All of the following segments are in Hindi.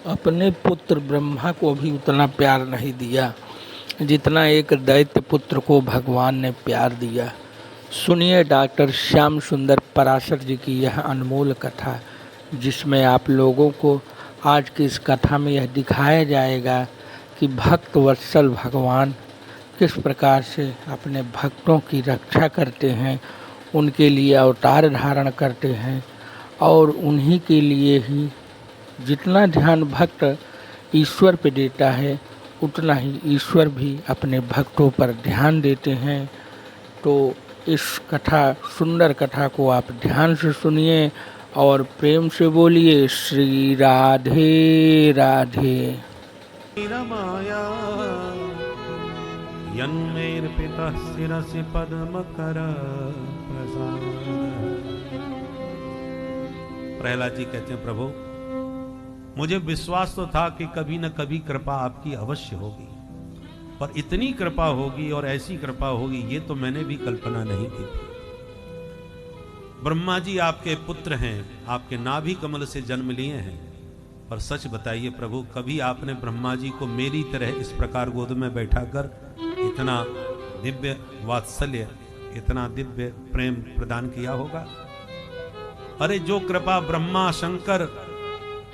अपने पुत्र ब्रह्मा को भी उतना प्यार नहीं दिया जितना एक दैत्य पुत्र को भगवान ने प्यार दिया। सुनिए डॉक्टर श्याम सुंदर पराशर जी की यह अनमोल कथा, जिसमें आप लोगों को आज की इस कथा में यह दिखाया जाएगा कि भक्त वत्सल भगवान किस प्रकार से अपने भक्तों की रक्षा करते हैं, उनके लिए अवतार धारण करते हैं और उन्हीं के लिए ही जितना ध्यान भक्त ईश्वर पे देता है उतना ही ईश्वर भी अपने भक्तों पर ध्यान देते हैं। तो इस कथा, सुंदर कथा को आप ध्यान से सुनिए और प्रेम से बोलिए श्री राधे राधे। रमाया यन्मेर्पितः शिरसि पद्मकर प्रसाद। प्रहलाद जी कहते हैं, प्रभु मुझे विश्वास तो था कि कभी न कभी कृपा आपकी अवश्य होगी, पर इतनी कृपा होगी और ऐसी कृपा होगी ये तो मैंने भी कल्पना नहीं की थी। ब्रह्मा जी आपके पुत्र हैं, आपके नाभि कमल से जन्म लिए हैं, पर सच बताइए प्रभु, कभी आपने ब्रह्मा जी को मेरी तरह इस प्रकार गोद में बैठाकर इतना दिव्य वात्सल्य, इतना दिव्य प्रेम प्रदान किया होगा? अरे जो कृपा ब्रह्मा, शंकर,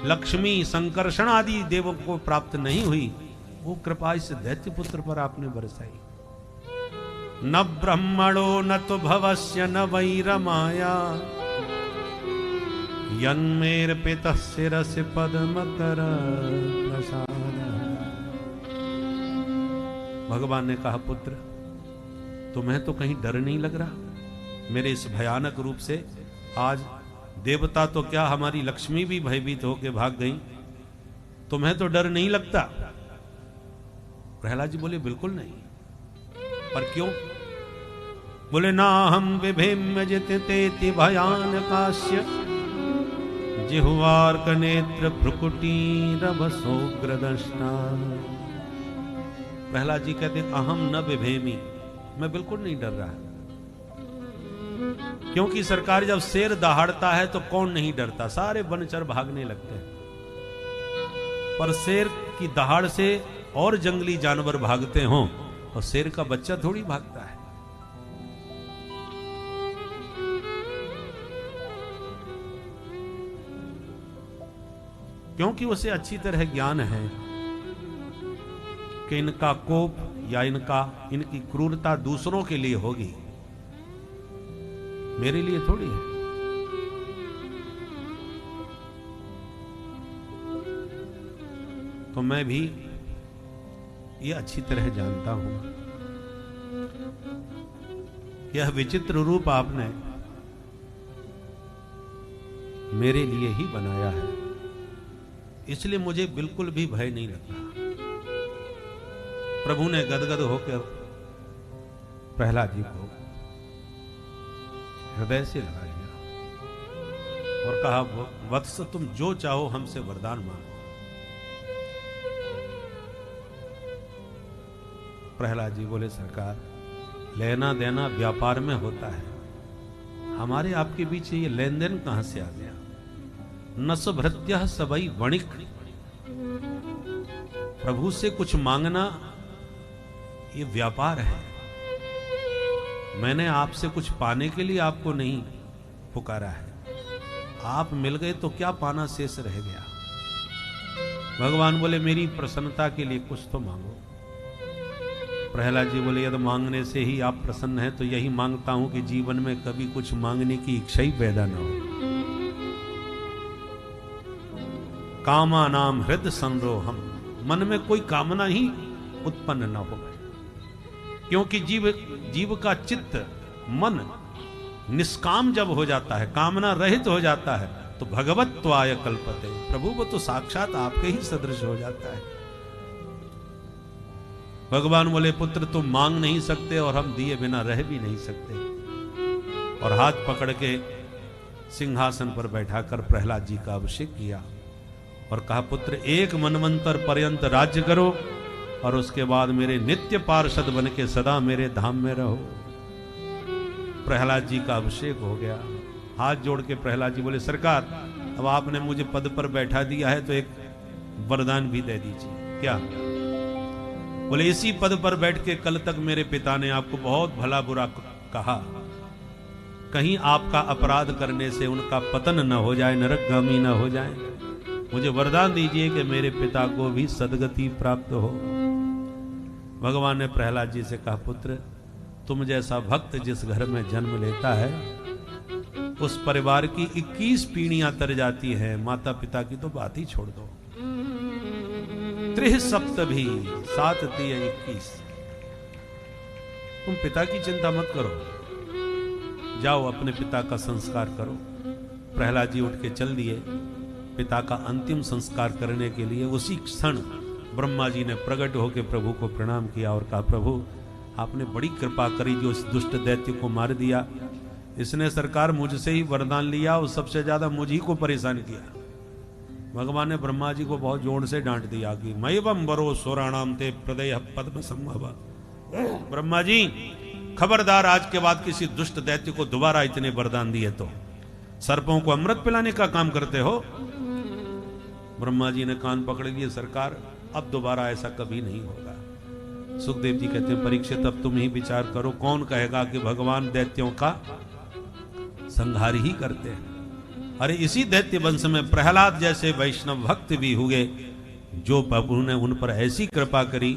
लक्ष्मी, संकर्षण आदि देवों को प्राप्त नहीं हुई, वो कृपा इस दैत्य पुत्र पर आपने बरसाई। न ब्रह्मणो न तो भवस्य न वै रमाया यन्मेर्पितः शिरसि पद्मकर प्रसाद। भगवान ने कहा, पुत्र तुम्हें तो कहीं डर नहीं लग रहा मेरे इस भयानक रूप से? आज देवता तो क्या, हमारी लक्ष्मी भी भयभीत होकर भाग गई, तुम्हें तो डर नहीं लगता? प्रहलाद जी बोले, बिल्कुल नहीं। पर क्यों? बोले, ना हम विभेम्य जितेति भयानकास्य जिह्वार्क नेत्र भ्रुकुटी रभसोग्रदष्टा। प्रहलाद जी कहते, अहम न विभेमी, मैं बिल्कुल नहीं डर रहा। क्योंकि सरकार जब शेर दहाड़ता है तो कौन नहीं डरता, सारे वनचर भागने लगते हैं। पर शेर की दहाड़ से और जंगली जानवर भागते हों और शेर का बच्चा थोड़ी भागता है। क्योंकि उसे अच्छी तरह ज्ञान है कि इनका कोप या इनकी क्रूरता दूसरों के लिए होगी, मेरे लिए थोड़ी है। तो मैं भी ये अच्छी तरह जानता हूं, यह विचित्र रूप आपने मेरे लिए ही बनाया है, इसलिए मुझे बिल्कुल भी भय नहीं लगता। प्रभु ने गदगद होकर प्रहलाद जी को हृदय से लगा लिया और कहा, वत्स तुम जो चाहो हमसे वरदान मांगो। प्रहलाद जी बोले, सरकार लेना देना व्यापार में होता है, हमारे आपके बीच ये लेन देन कहां से आ गया? नस भृत्य सबई वणिक। प्रभु से कुछ मांगना ये व्यापार है। मैंने आपसे कुछ पाने के लिए आपको नहीं पुकारा है, आप मिल गए तो क्या पाना शेष रह गया? भगवान बोले, मेरी प्रसन्नता के लिए कुछ तो मांगो। प्रहलाद जी बोले, यदि मांगने से ही आप प्रसन्न हैं तो यही मांगता हूं कि जीवन में कभी कुछ मांगने की इच्छा ही पैदा न हो। कामा नाम हृदय संरोहम, मन में कोई कामना ही उत्पन्न न हो, क्योंकि जीव का चित्त, मन निष्काम जब हो जाता है, कामना रहित हो जाता है, तो भगवत्वाय कल्पते, प्रभु वो तो साक्षात आपके ही सदृश हो जाता है। भगवान बोले, पुत्र तुम मांग नहीं सकते और हम दिए बिना रह भी नहीं सकते। और हाथ पकड़ के सिंहासन पर बैठाकर प्रहलाद जी का अभिषेक किया और कहा, पुत्र एक मनवंतर पर्यंत राज्य करो और उसके बाद मेरे नित्य पार्षद बन के सदा मेरे धाम में रहो। प्रहलाद जी का अभिषेक हो गया। हाथ जोड़ के प्रहलाद जी बोले, सरकार अब आपने मुझे पद पर बैठा दिया है तो एक वरदान भी दे दीजिए। क्या? बोले इसी पद पर बैठ के कल तक मेरे पिता ने आपको बहुत भला बुरा कहा, कहीं आपका अपराध करने से उनका पतन न हो जाए, नरकगामी न हो जाए। मुझे वरदान दीजिए कि मेरे पिता को भी सदगति प्राप्त हो। भगवान ने प्रहलाद जी से कहा, पुत्र तुम जैसा भक्त जिस घर में जन्म लेता है उस परिवार की 21 पीढ़ियां तर जाती है, माता पिता की तो बात ही छोड़ दो। त्रिह सप्तभी 7 3 21। तुम पिता की चिंता मत करो, जाओ अपने पिता का संस्कार करो। प्रहलाद जी उठ के चल दिए पिता का अंतिम संस्कार करने के लिए। उसी क्षण ब्रह्मा जी ने प्रकट होकर प्रभु को प्रणाम किया और कहा, प्रभु आपने बड़ी कृपा करी जो इस दुष्ट दैत्य को मार दिया। इसने सरकार मुझसे ही वरदान लिया और सबसे ज्यादा मुझ ही को परेशान किया। भगवान ने ब्रह्मा जी को बहुत जोर से डांट दिया कि मयवम बरो सोराणाम ते प्रदय पद्म संभव। ब्रह्मा जी खबरदार, आज के बाद किसी दुष्ट दैत्य को दोबारा इतने वरदान दिए तो सर्पों को अमृत पिलाने का काम करते हो। ब्रह्मा जी ने कान पकड़ लिए, सरकार अब दोबारा ऐसा कभी नहीं होगा। सुखदेव जी कहते हैं, परीक्षित अब तुम ही विचार करो, कौन कहेगा कि भगवान दैत्यों का संहार ही करते हैं। अरे इसी दैत्य वंश में प्रहलाद जैसे वैष्णव भक्त भी हुए जो प्रभु ने उन पर ऐसी कृपा करी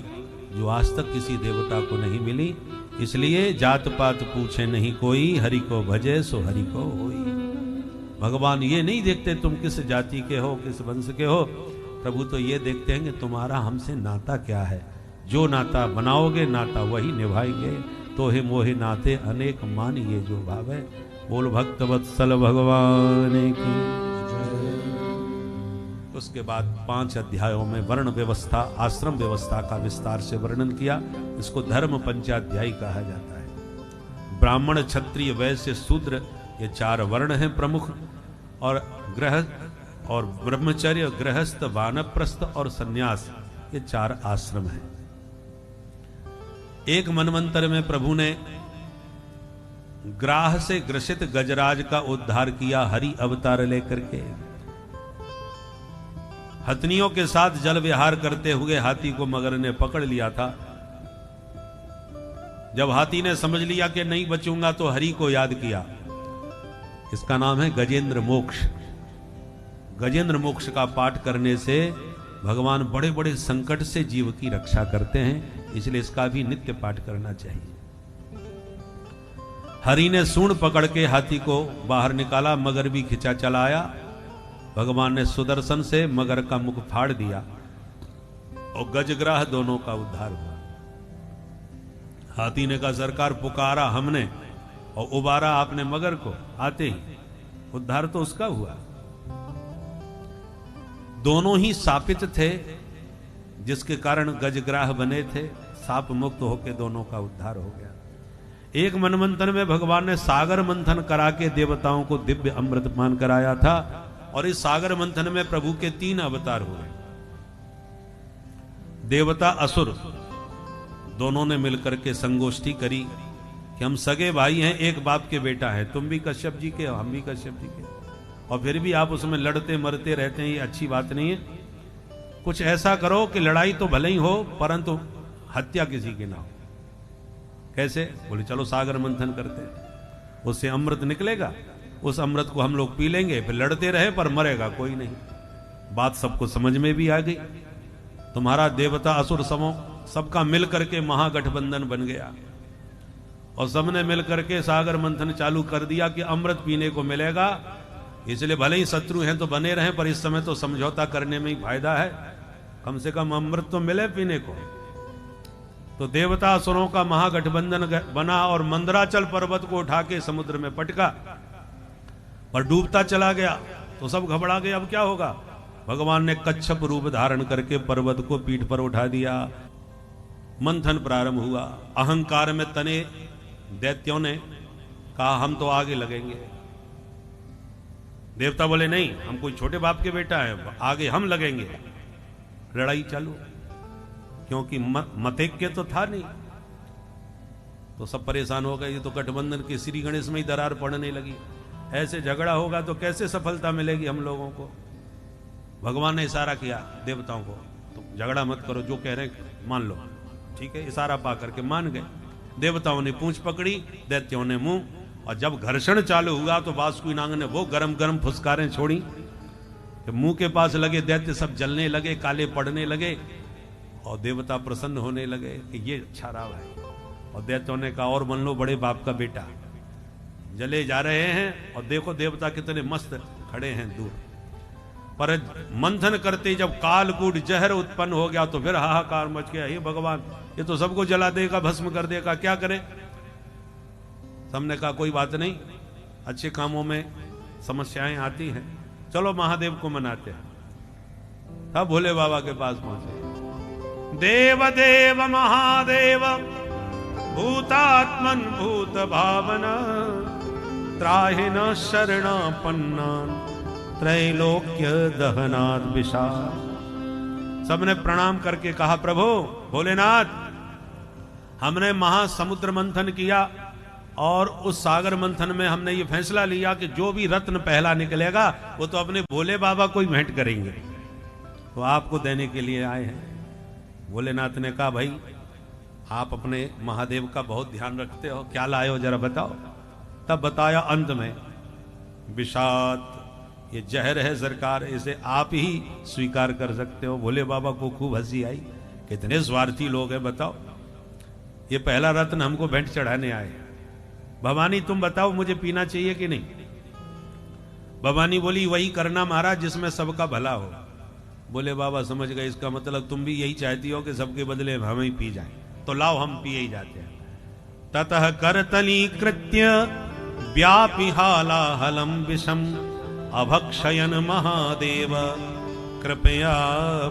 जो आज तक किसी देवता को नहीं मिली। इसलिए जात पात पूछे नहीं कोई, हरि को भजे सो हरि को होई। भगवान ये नहीं देखते तुम किस जाति के हो, किस वंश के हो। प्रभु तो ये देखते हैं कि तुम्हारा हमसे नाता क्या है। जो नाता बनाओगे नाता वही निभाएंगे। तो हे मोहे नाते अनेक मान ये जो भाव है। बोल भक्त वत्सल भगवान की। उसके बाद 5 अध्यायों में वर्ण व्यवस्था, आश्रम व्यवस्था का विस्तार से वर्णन किया। इसको धर्म पंचाध्यायी कहा जाता है। ब्राह्मण, क्षत्रिय, वैश्य, शूद्र ये 4 वर्ण हैं प्रमुख, और गृहस्थ और ब्रह्मचर्य, गृहस्थ, वानप्रस्थ और सन्यास ये 4 आश्रम हैं। एक मनवंतर में प्रभु ने ग्राह से ग्रसित गजराज का उद्धार किया हरि अवतार लेकर के। हथनियों के साथ जल विहार करते हुए हाथी को मगर ने पकड़ लिया था। जब हाथी ने समझ लिया कि नहीं बचूंगा तो हरि को याद किया। इसका नाम है गजेंद्र मोक्ष। गजेंद्र मोक्ष का पाठ करने से भगवान बड़े बड़े संकट से जीव की रक्षा करते हैं, इसलिए इसका भी नित्य पाठ करना चाहिए। हरि ने सूंड पकड़ के हाथी को बाहर निकाला, मगर भी खिंचा चला आया। भगवान ने सुदर्शन से मगर का मुख फाड़ दिया और गजग्राह दोनों का उद्धार हुआ। हाथी ने कहा, सरकार पुकारा हमने और उबारा आपने मगर को, आते ही उद्धार तो उसका हुआ। दोनों ही शापित थे, जिसके कारण गजग्राह बने थे। साप मुक्त होकर दोनों का उद्धार हो गया। एक मनमंथन में भगवान ने सागर मंथन करा के देवताओं को दिव्य अमृत पान कराया था, और इस सागर मंथन में प्रभु के 3 अवतार हुए। देवता, असुर दोनों ने मिलकर के संगोष्ठी करी कि हम सगे भाई हैं, एक बाप के बेटा हैं। तुम भी कश्यप जी के, हम भी कश्यप जी के, और फिर भी आप उसमें लड़ते मरते रहते हैं, ये अच्छी बात नहीं है। कुछ ऐसा करो कि लड़ाई तो भले ही हो परंतु हत्या किसी की ना हो। कैसे? बोले चलो सागर मंथन करते हैं, उससे अमृत निकलेगा, उस अमृत को हम लोग पी लेंगे, फिर लड़ते रहे पर मरेगा कोई नहीं। बात सबको समझ में भी आ गई। तुम्हारा देवता असुर समूह सबका मिल करके महागठबंधन बन गया, और सबने मिल करके सागर मंथन चालू कर दिया कि अमृत पीने को मिलेगा। इसलिए भले ही शत्रु हैं तो बने रहें, पर इस समय तो समझौता करने में ही फायदा है, कम से कम अमृत तो मिले पीने को। तो देवता असुरों का महागठबंधन बना और मंदराचल पर्वत को उठा के समुद्र में पटका, पर डूबता चला गया। तो सब घबरा गए, अब क्या होगा। भगवान ने कच्छप रूप धारण करके पर्वत को पीठ पर उठा दिया। मंथन प्रारंभ हुआ। अहंकार में तने दैत्यों ने कहा हम तो आगे लगेंगे। देवता बोले नहीं, हम कोई छोटे बाप के बेटा है, आगे हम लगेंगे। लड़ाई चालू, क्योंकि मतैक्य तो था नहीं। तो सब परेशान हो गए, ये तो गठबंधन के श्री गणेश में ही दरार पड़ने लगी। ऐसे झगड़ा होगा तो कैसे सफलता मिलेगी हम लोगों को। भगवान ने इशारा किया देवताओं को, तो झगड़ा मत करो, जो कह रहे हैं मान लो। ठीक है, इशारा पा करके मान गए। देवताओं ने पूंछ पकड़ी, दैत्यों ने मुंह, और जब घर्षण चालू हुआ तो वासुकी नाग ने वो गरम गरम फुसकारें छोड़ी कि मुंह के पास लगे दैत्य सब जलने लगे, काले पड़ने लगे, और देवता प्रसन्न होने लगे कि ये अच्छा रहा है। और दैत्यों ने कहा और मान लो बड़े बाप का बेटा, जले जा रहे हैं और देखो देवता कितने मस्त खड़े हैं दूर। पर मंथन करते जब कालकूट जहर उत्पन्न हो गया तो फिर हाहाकार मच गया, हे भगवान ये तो सबको जला देगा, भस्म कर देगा, क्या करें। सबने कहा कोई बात नहीं, अच्छे कामों में समस्याएं आती हैं, चलो महादेव को मनाते हैं। तब भोले बाबा के पास पहुंचे। देव देव महादेव भूतात्मन भूत भावना त्राहि न शरणापन्ना त्रैलोक्य दहनाद विशाल। सबने प्रणाम करके कहा प्रभु भोलेनाथ, हमने महासमुद्र मंथन किया और उस सागर मंथन में हमने ये फैसला लिया कि जो भी रत्न पहला निकलेगा वो तो अपने भोले बाबा को ही भेंट करेंगे, तो आपको देने के लिए आए हैं। भोलेनाथ ने कहा भाई आप अपने महादेव का बहुत ध्यान रखते हो, क्या लाए हो जरा बताओ। तब बताया अंत में, विषाद ये जहर है सरकार, इसे आप ही स्वीकार कर सकते हो। भोले बाबा को खूब हंसी आई, कितने स्वार्थी लोग हैं बताओ, ये पहला रत्न हमको भेंट चढ़ाने आए। भवानी तुम बताओ मुझे पीना चाहिए कि नहीं। भवानी बोली वही करना महाराज जिसमें सबका भला हो। बोले बाबा समझ गए, इसका मतलब तुम भी यही चाहती हो कि सबके बदले हम ही पी जाएं, तो लाओ हम पिए ही जाते हैं। ततः करतली कृत्य व्यापी हालाहलम विषम अभक्षयन महादेव कृपया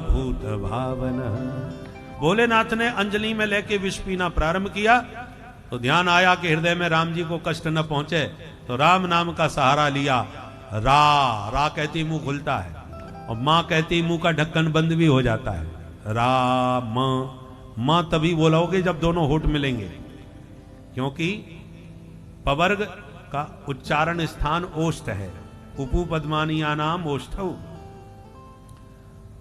भूत भावन। भोलेनाथ ने अंजलि में लेके विष पीना प्रारंभ किया तो ध्यान आया कि हृदय में राम जी को कष्ट न पहुंचे, तो राम नाम का सहारा लिया। रा कहती मुंह खुलता है और मां कहती मुंह का ढक्कन बंद भी हो जाता है। राम मां तभी बोलोगे जब दोनों होठ मिलेंगे, क्योंकि पवर्ग का उच्चारण स्थान ओष्ठ है। उपू पद्मानिया नाम ओष्ठौ।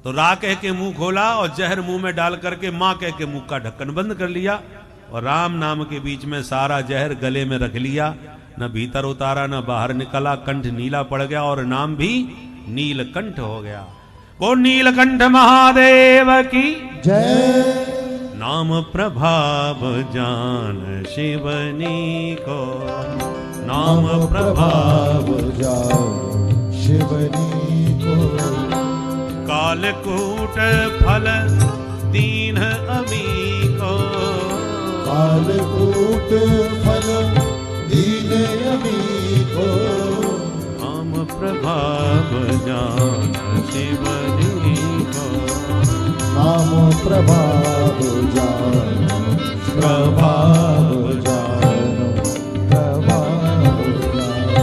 तो रा कह के मुंह खोला और जहर मुंह में डाल करके मां कह के मुंह का ढक्कन बंद कर लिया और राम नाम के बीच में सारा जहर गले में रख लिया, न भीतर उतारा न बाहर निकला। कंठ नीला पड़ गया और नाम भी नीलकंठ हो गया। वो नीलकंठ महादेव की जय। नाम प्रभाव जान शिवनी को, नाम प्रभाव जान शिवनी को। कालकूट फल दीन अमी को, कालकूट फल दीन अमी को। नाम प्रभाव जान शिवनी को, नाम प्रभाव जान प्रभाव जान प्रभाव जान।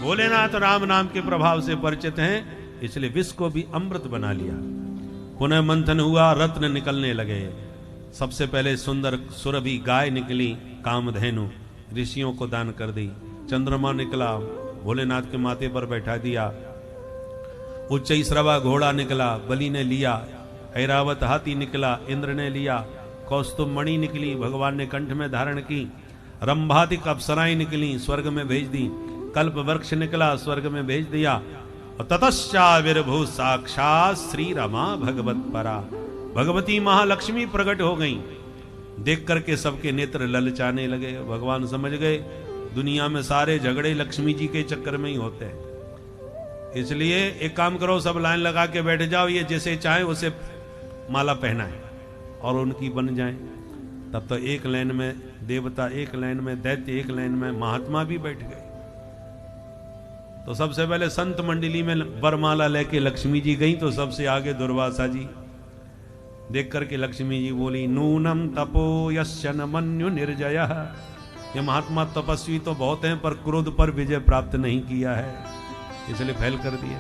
भोलेनाथ राम नाम के प्रभाव से परिचित हैं, इसलिए विष को भी अमृत बना लिया। पुनः मंथन हुआ, रत्न निकलने लगे। सबसे पहले सुंदर सुरभि गाय निकली, कामधेनु ऋषियों को दान कर दी। चंद्रमा निकला, भोलेनाथ के माथे पर बैठा दिया। उच्चैश्रवा घोड़ा निकला, बलि ने लिया। ऐरावत हाथी निकला, इंद्र ने लिया। कौस्तुभ मणि निकली, भगवान ने कंठ में धारण की। रंभादिक अप्सराएं निकली, स्वर्ग में भेज दी। कल्प वृक्ष निकला, स्वर्ग में भेज दिया। और ततश्चाविर्भू साक्षात श्री रमा भगवत परा, भगवती महालक्ष्मी प्रकट हो गई। देख करके सबके नेत्र ललचाने लगे। भगवान समझ गए दुनिया में सारे झगड़े लक्ष्मी जी के चक्कर में ही होते हैं, इसलिए एक काम करो, सब लाइन लगा के बैठ जाओ, ये जैसे चाहे उसे माला पहनाए और उनकी बन जाए। तब तो एक लाइन में देवता, एक लाइन में दैत्य, एक लाइन में महात्मा भी बैठ गए। तो सबसे पहले संत मंडली में वरमाला लेके लक्ष्मी जी गई, तो सबसे आगे दुर्वासा जी। देख करके लक्ष्मी जी बोली, नूनम तपो यश्चन मन्यु निर्जयः। ये महात्मा तपस्वी तो बहुत हैं पर क्रोध पर विजय प्राप्त नहीं किया है, इसलिए फैल कर दिया।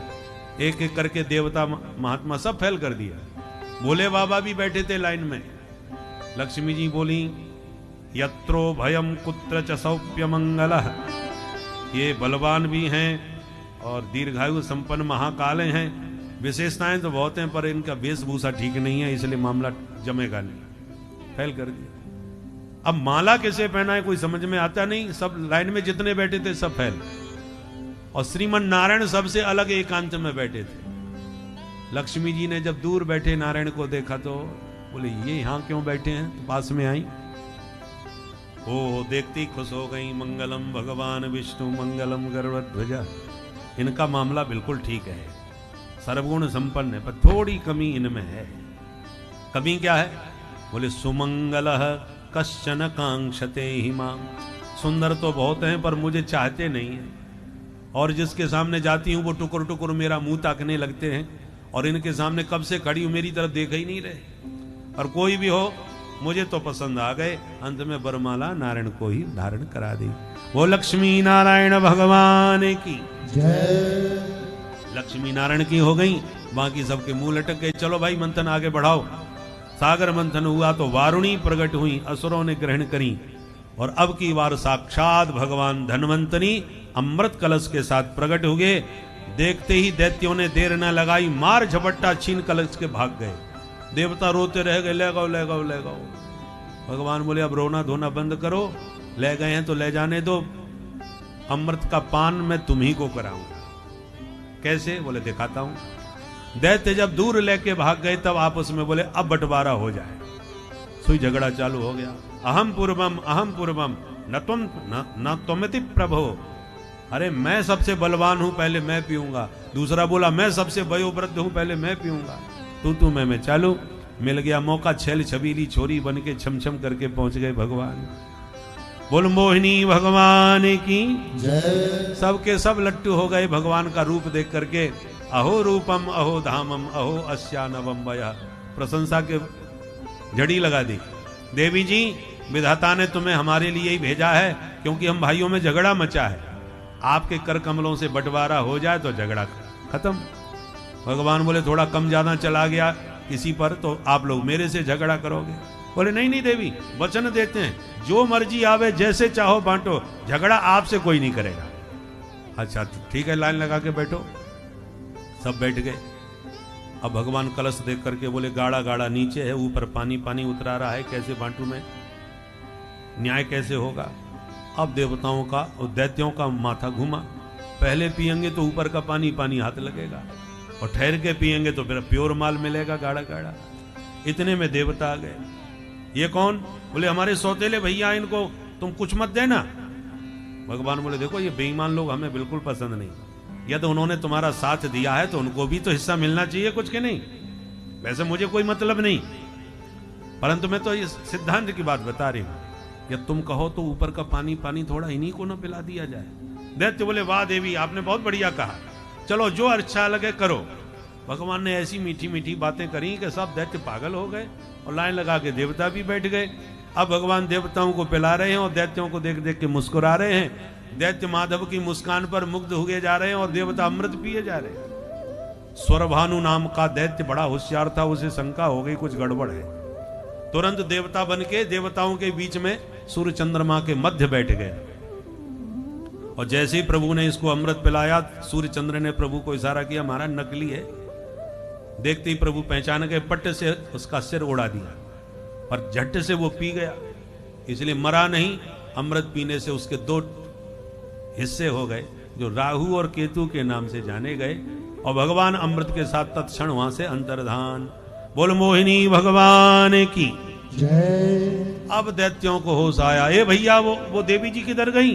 एक एक करके देवता महात्मा सब फैल कर दिया। भोले बाबा भी बैठे थे लाइन में। लक्ष्मी जी बोली, यत्रो भयम कुत्र च सौप्य मंगलः। ये बलवान भी हैं और दीर्घायु संपन्न महाकाल हैं, विशेषताएं तो बहुत हैं, पर इनका वेशभूषा ठीक नहीं है, इसलिए मामला जमेगा नहीं, फेल कर दिया। अब माला कैसे पहना है कोई समझ में आता नहीं, सब लाइन में जितने बैठे थे सब फेल। और श्रीमन नारायण सबसे अलग एकांत में बैठे थे। लक्ष्मी जी ने जब दूर बैठे नारायण को देखा तो बोले ये यहां क्यों बैठे हैं, तो पास में आई, ओ देखती खुश हो गई। मंगलम भगवान विष्णु मंगलम गरुड़ध्वजा। इनका मामला बिल्कुल ठीक है, सर्वगुण संपन्न है, पर थोड़ी कमी इनमें है। कमी क्या है? बोले सुमंगलः कश्चन कांक्षते हिमाम। सुंदर तो बहुत हैं पर मुझे चाहते नहीं है, और जिसके सामने जाती हूं वो टुकुर टुकुर मेरा मुंह ताकने लगते हैं, और इनके सामने कब से खड़ी हूं मेरी तरफ देख ही नहीं रहे। और कोई भी हो मुझे तो पसंद आ गए। अंत में वरमाला नारायण को ही धारण करा दी। वो लक्ष्मी नारायण भगवान की जय। लक्ष्मी नारायण की हो गई, बाकी सबके मुंह लटक गए। चलो भाई मंथन आगे बढ़ाओ। सागर मंथन हुआ तो वारुणी प्रकट हुई, असुरों ने ग्रहण करी। और अब की बार साक्षात भगवान धन्वंतरी अमृत कलश के साथ प्रकट हुए। देखते ही दैत्यों ने देर न लगाई, मार झपट्टा छीन कलश के भाग गए। देवता रोते रह गए, ले गाओ ले गाओ ले गाओ। भगवान बोले अब रोना धोना बंद करो, ले गए हैं तो ले जाने दो। अमृत का पान मैं तुम्ही को कराऊंगा। कैसे? बोले दिखाता हूं। दैत्य जब दूर लेके भाग गए तब आपस में बोले अब बंटवारा हो जाए। सुई झगड़ा चालू हो गया। अहम पूर्वम न तुमति प्रभो। अरे मैं सबसे बलवान हूं, पहले मैं पीऊंगा। दूसरा बोला मैं सबसे वयोवृद्ध हूं, पहले मैं पीऊंगा। तू मैं चालू। मिल गया मौका, छैल छबीली छोरी बन के छम करके पहुंच गए भगवान। बोल मोहिनी भगवान की जय। सबके सब लट्टू हो गए भगवान का रूप देख करके। अहो रूपम अहो धामम अहो अस्यानवम वयः। प्रशंसा के झड़ी लगा दी। देवी जी विधाता ने तुम्हें हमारे लिए ही भेजा है, क्योंकि हम भाइयों में झगड़ा मचा है। आपके कर कमलों से बंटवारा हो जाए तो झगड़ा खत्म। भगवान बोले थोड़ा कम ज्यादा चला गया किसी पर तो आप लोग मेरे से झगड़ा करोगे। बोले नहीं देवी, वचन देते हैं जो मर्जी आवे जैसे चाहो बांटो, झगड़ा आपसे कोई नहीं करेगा। अच्छा ठीक है, लाइन लगा के बैठो। सब बैठ गए। अब भगवान कलश देख करके बोले गाढ़ा गाढ़ा नीचे है, ऊपर पानी पानी उतरा रहा है, कैसे बांटू मैं, न्याय कैसे होगा। अब देवताओं का और दैत्यों का माथा घुमा। पहले पिएंगे तो ऊपर का पानी पानी हाथ लगेगा, और ठहर के पिएंगे तो फिर प्योर माल मिलेगा गाढ़ा गाढ़ा। इतने में देवता आ गए। ये कौन? बोले हमारे सौतेले भैया, इनको तुम कुछ मत देना। भगवान बोले देखो ये बेईमान लोग हमें बिल्कुल पसंद नहीं। यदि उन्होंने तुम्हारा साथ दिया है तो उनको भी तो हिस्सा मिलना चाहिए कुछ के नहीं। वैसे मुझे कोई मतलब नहीं, परंतु मैं तो ये सिद्धांत की बात बता रही हूं। यदि तुम कहो तो ऊपर का पानी पानी थोड़ा इन्हीं को ना पिला दिया जाए। दैत्य बोले वाह देवी, आपने बहुत बढ़िया कहा, चलो जो अच्छा लगे करो। भगवान ने ऐसी मीठी मीठी बातें करी कि सब दैत्य पागल हो गए, और लाइन लगा के देवता भी बैठ गए। अब भगवान देवताओं को पिला रहे हैं और दैत्यों को देख देख के मुस्कुरा रहे हैं। दैत्य माधव की मुस्कान पर मुग्ध हुए जा रहे हैं और देवता अमृत पिए जा रहे हैं। स्वरभानु नाम का दैत्य बड़ा होशियार था, उसे शंका हो गई कुछ गड़बड़ है। तुरंत देवता बन के देवताओं के बीच में सूर्य चंद्रमा के मध्य बैठ गए। और जैसे ही प्रभु ने इसको अमृत पिलाया, सूर्य चंद्र ने प्रभु को इशारा किया महाराज नकली है। देखते ही प्रभु पहचान गए, पट्ट से उसका सिर उड़ा दिया, पर झट से वो पी गया। इसलिए मरा नहीं, अमृत पीने से उसके दो हिस्से हो गए, जो राहु और केतु के नाम से जाने गए। और भगवान अमृत के साथ तत्क्षण वहां से अंतर्धान। बोल मोहिनी भगवान की जय। अब दैत्यों को होश आया, ए भैया वो देवी जी किधर गई?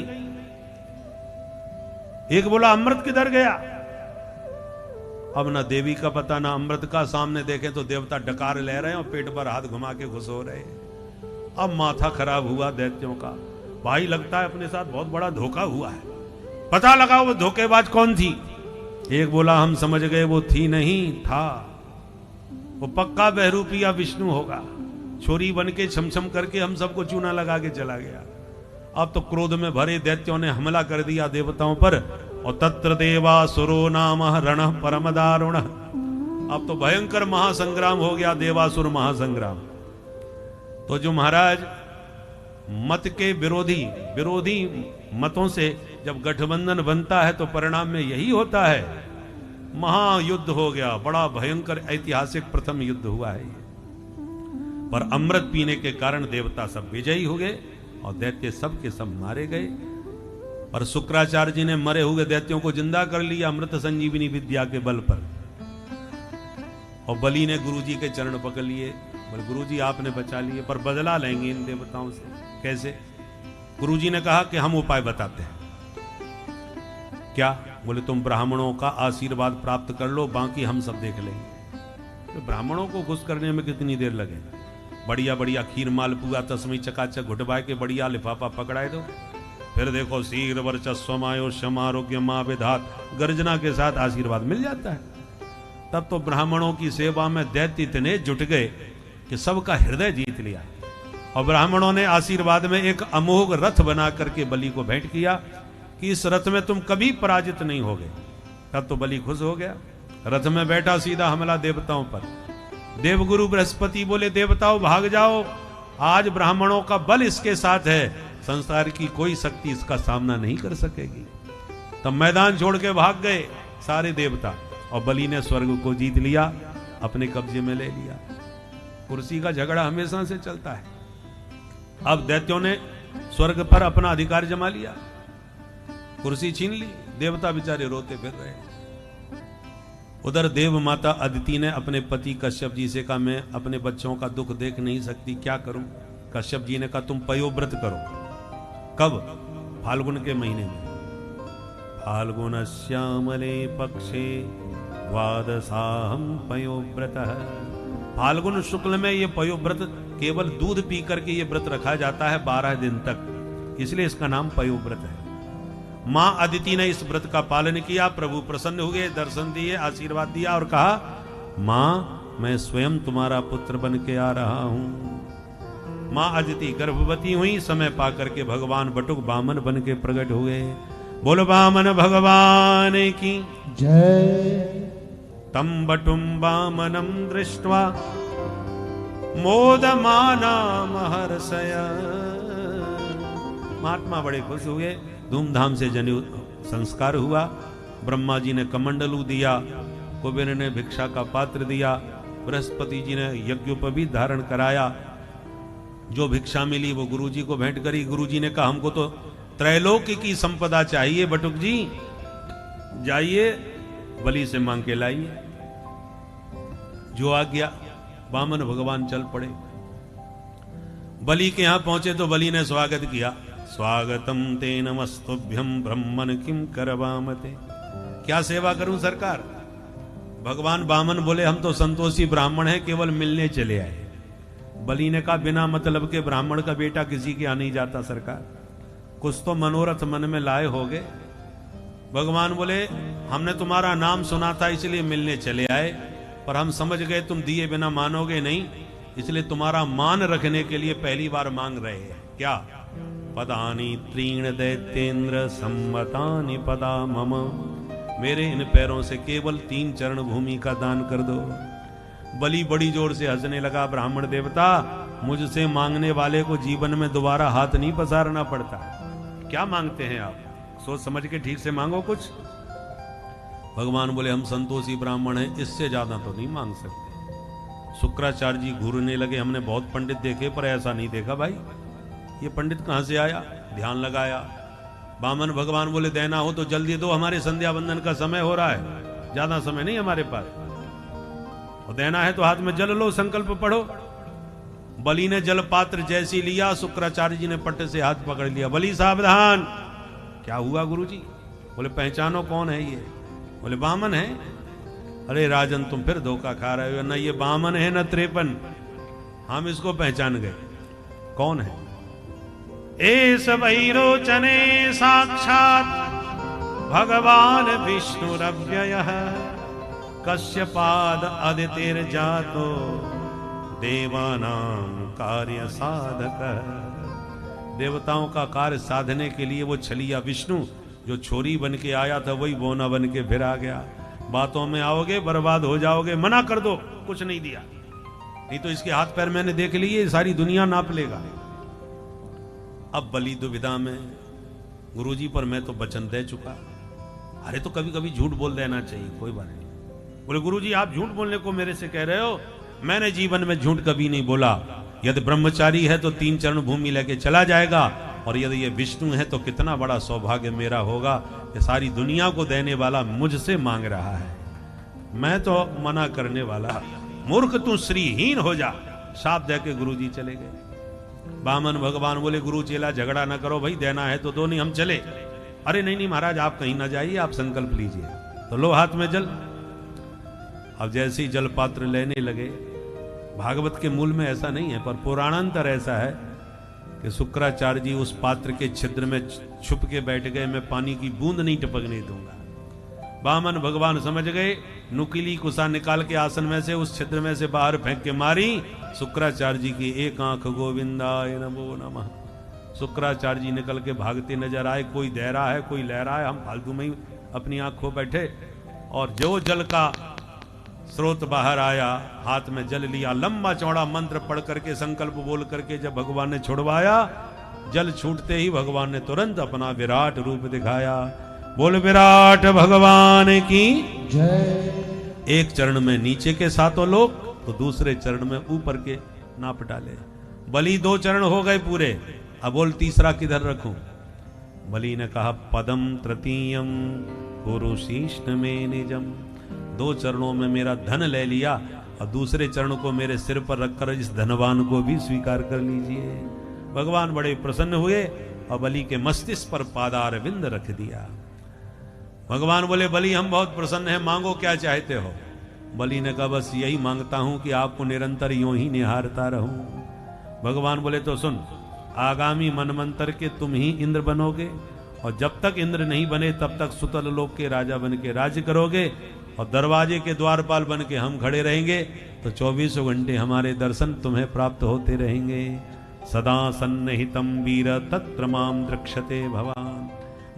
एक बोला अमृत किधर गया? अब ना देवी का पता ना अमृत का। सामने देखें तो देवता डकार ले रहे हैं और पेट पर हाथ घुमा के खुश हो रहे हैं। अब माथा खराब हुआ दैत्यों का। भाई लगता है अपने साथ बहुत बड़ा धोखा हुआ है, पता लगाओ वो धोखेबाज कौन थी। एक बोला हम समझ गए वो थी नहीं, था वो पक्का बहरूपिया विष्णु होगा। छोरी बन के छमछम करके हम सबको चूना लगा के चला गया। अब तो क्रोध में भरे दैत्यों ने हमला कर दिया देवताओं पर। और तत्र देवासुरो नाम रण परम दारुण। अब तो भयंकर महासंग्राम हो गया, देवासुर महासंग्राम। तो जो महाराज मत के विरोधी मतों से जब गठबंधन बनता है तो परिणाम में यही होता है। महायुद्ध हो गया, बड़ा भयंकर ऐतिहासिक प्रथम युद्ध हुआ है ये। पर अमृत पीने के कारण देवता सब विजयी हो गए और दैत्य सब के सब मारे गए। पर शुक्राचार्य जी ने मरे हुए दैत्यों को जिंदा कर लिया अमृत संजीवनी विद्या के बल पर। और बलि ने गुरुजी के चरण पकड़ लिए, बोले गुरुजी आपने बचा लिए, पर बदला लेंगे इन देवताओं से। कैसे? गुरुजी ने कहा कि हम उपाय बताते हैं। क्या? बोले तुम ब्राह्मणों का आशीर्वाद प्राप्त कर लो, बाकी हम सब देख लेंगे। तो ब्राह्मणों को खुश करने में कितनी देर लगे? बढ़िया बढ़िया खीर मालपुआ तस्मई चकाचक घुटबाए के बढ़िया लिफाफा पकड़ाए दो, फिर देखो शीघ्र वर्चस्वमायो समारोग्य माँ विधात गर्जना के साथ आशीर्वाद मिल जाता है। तब तो ब्राह्मणों की सेवा में दैत्य इतने जुट गए कि सबका हृदय जीत लिया। और ब्राह्मणों ने आशीर्वाद में एक अमोघ रथ बना करके बलि को भेंट किया कि इस रथ में तुम कभी पराजित नहीं होगे। तब तो बलि खुश हो गया, रथ में बैठा सीधा हमला देवताओं पर। देवगुरु बृहस्पति बोले देवताओं भाग जाओ, आज ब्राह्मणों का बल इसके साथ है, संसार की कोई शक्ति इसका सामना नहीं कर सकेगी। तब मैदान छोड़ के भाग गए सारे देवता और बलि ने स्वर्ग को जीत लिया, अपने कब्जे में ले लिया। कुर्सी का झगड़ा हमेशा से चलता है। अब दैत्यों ने स्वर्ग पर अपना अधिकार जमा लिया, कुर्सी छीन ली, देवता बेचारे रोते फिर रहे। उधर देव माता अदिति ने अपने पति कश्यप जी से कहा मैं अपने बच्चों का दुख देख नहीं सकती, क्या करूं? कश्यप जी ने कहा तुम पयोव्रत करो। कब? फाल्गुन के महीने में। फाल्गुन श्यामले पक्षे द्वादशाहम पयोव्रत। फाल्गुन शुक्ल में ये पयोव्रत केवल दूध पी करके ये व्रत रखा जाता है 12 दिन तक, इसलिए इसका नाम पयोव्रत है। मां अदिति ने इस व्रत का पालन किया, प्रभु प्रसन्न हुए, दर्शन दिए, आशीर्वाद दिया और कहा मां मैं स्वयं तुम्हारा पुत्र बन के आ रहा हूं। मां अदिति गर्भवती हुई, समय पाकर के भगवान बटुक बामन बन के प्रकट हुए। बोलो बामन भगवान की जय। तम बटुम बामनम दृष्ट्वा मोदमाना महर्षया। महात्मा बड़े खुश हुए, धूमधाम से जनेऊ संस्कार हुआ। ब्रह्मा जी ने कमंडलू दिया, कुबेर ने भिक्षा का पात्र दिया, बृहस्पति जी ने यज्ञोपवीत धारण कराया। जो भिक्षा मिली वो गुरुजी को भेंट करी। गुरुजी ने कहा हमको तो त्रैलोक्य की संपदा चाहिए बटुक जी, जाइए बलि से मांग के लाइए। जो आ गया, वामन भगवान चल पड़े। बलि के यहां पहुंचे तो बलि ने स्वागत किया। स्वागतम ते नमस्तुभ्यम ब्रह्मन किम करवामते। क्या सेवा करूं सरकार? भगवान वामन बोले हम तो संतोषी ब्राह्मण हैं, केवल मिलने चले आए। बलि ने कहा बिना मतलब के ब्राह्मण का बेटा किसी के यहाँ नहीं जाता सरकार, कुछ तो मनोरथ मन में लाए होगे। भगवान बोले हमने तुम्हारा नाम सुना था इसलिए मिलने चले आए, पर हम समझ गए तुम दिए बिना मानोगे नहीं, इसलिए तुम्हारा मान रखने के लिए पहली बार मांग रहे हैं। क्या? पदानी त्रीण दैत्येन्द्र सम्मतानि पदा मम। मेरे इन पैरों से केवल 3 चरण भूमि का दान कर दो। बलि बड़ी जोर से हंसने लगा। ब्राह्मण देवता, मुझसे मांगने वाले को जीवन में दोबारा हाथ नहीं पसारना पड़ता। क्या मांगते हैं आप? सोच समझ के ठीक से मांगो कुछ। भगवान बोले हम संतोषी ब्राह्मण हैं, इससे ज्यादा तो नहीं मांग सकते। शुक्राचार्य जी घूरने लगे, हमने बहुत पंडित देखे पर ऐसा नहीं देखा भाई, ये पंडित कहां से आया? ध्यान लगाया। वामन भगवान बोले देना हो तो जल्दी दो, हमारे संध्या बंदन का समय हो रहा है, ज्यादा समय नहीं हमारे पास, और देना है तो हाथ में जल लो, संकल्प पढ़ो। बलि ने जल पात्र जैसी लिया, शुक्राचार्य जी ने पट्टे से हाथ पकड़ लिया। बलि सावधान। क्या हुआ गुरुजी? बोले पहचानो कौन है ये? बोले वामन है। अरे राजन तुम फिर धोखा खा रहे हो, न ये वामन है न 53, हम इसको पहचान गए। कौन है? एस वैरोचने साक्षात भगवान विष्णुरव्ययः कश्यपाद अदितिर्जातो देवानां कार्य साधक। देवताओं का कार्य साधने के लिए वो छलिया विष्णु जो छोरी बन के आया था वही बोना बन के फिर आ गया। बातों में आओगे बर्बाद हो जाओगे, मना कर दो, कुछ नहीं दिया, नहीं तो इसके हाथ पैर मैंने देख लिए, सारी दुनिया नाप लेगा। अब बलि दुविधा में, गुरुजी पर मैं तो वचन दे चुका। अरे तो कभी कभी झूठ बोल देना चाहिए, कोई बात नहीं। बोले गुरुजी आप झूठ बोलने को मेरे से कह रहे हो? मैंने जीवन में झूठ कभी नहीं बोला। यदि ब्रह्मचारी है तो 3 चरण भूमि लेके चला जाएगा, और यदि ये विष्णु है तो कितना बड़ा सौभाग्य मेरा होगा कि सारी दुनिया को देने वाला मुझसे मांग रहा है, मैं तो मना करने वाला। मूर्ख तू श्रीहीन हो जा। शाप दे के गुरुजी चले गए। बामन भगवान बोले गुरु चेला झगड़ा ना करो भाई, देना है तो दो, नहीं हम चले। अरे नहीं नहीं महाराज आप कहीं ना जाइए, आप संकल्प लीजिए। तो लो हाथ में जल। अब जैसे ही जल पात्र लेने लगे, भागवत के मूल में ऐसा नहीं है पर पुराणांतर ऐसा है कि शुक्राचार्य जी उस पात्र के छिद्र में छुप के बैठ गए, मैं पानी की बूंद नहीं टपकने दूंगा। वामन भगवान समझ गए, नुकीली कुसा निकाल के आसन में से उस छिद्र में से बाहर फेंक के मारी। शुक्राचार्य जी की एक आंख गोविंदाय नमो नमः। शुक्राचार्य जी निकल के भागते नजर आए। कोई दे रहा है, कोई ले रहा है, हम फालतू में ही अपनी आंख खो बैठे। और जो जल का स्रोत बाहर आया, हाथ में जल लिया, लंबा चौड़ा मंत्र पढ़ करके संकल्प बोल करके जब भगवान ने छुड़वाया, जल छूटते ही भगवान ने तुरंत अपना विराट रूप दिखाया। बोल विराट भगवान की जय। एक चरण में नीचे के 7 लोक, तो दूसरे चरण में ऊपर के नाप डाले। बलि 2 चरण हो गए पूरे। अब बोल तीसरा किधर रखूं? बलि ने कहा पदम तृतीयम पुरुषीष्ण में निजम। 2 चरणों में मेरा धन ले लिया और दूसरे चरण को मेरे सिर पर रखकर इस धनवान को भी स्वीकार कर लीजिए। भगवान बड़े प्रसन्न हुए और बलि के मस्तिष्क पर पादार विंद रख दिया। भगवान बोले बलि हम बहुत प्रसन्न हैं, मांगो क्या चाहते हो? बलि ने कहा बस यही मांगता हूं कि आपको निरंतर यूं ही निहारता रहूं। भगवान बोले तो सुन, आगामी मनमंत्र के तुम ही इंद्र बनोगे, और जब तक इंद्र नहीं बने तब तक सुतल लोक के राजा बन के राज्य करोगे, और दरवाजे के द्वारपाल बन के हम खड़े रहेंगे, तो 24 घंटे हमारे दर्शन तुम्हें प्राप्त होते रहेंगे। सदा सन्निहितम वीर तत्र माम द्रक्षते भवान।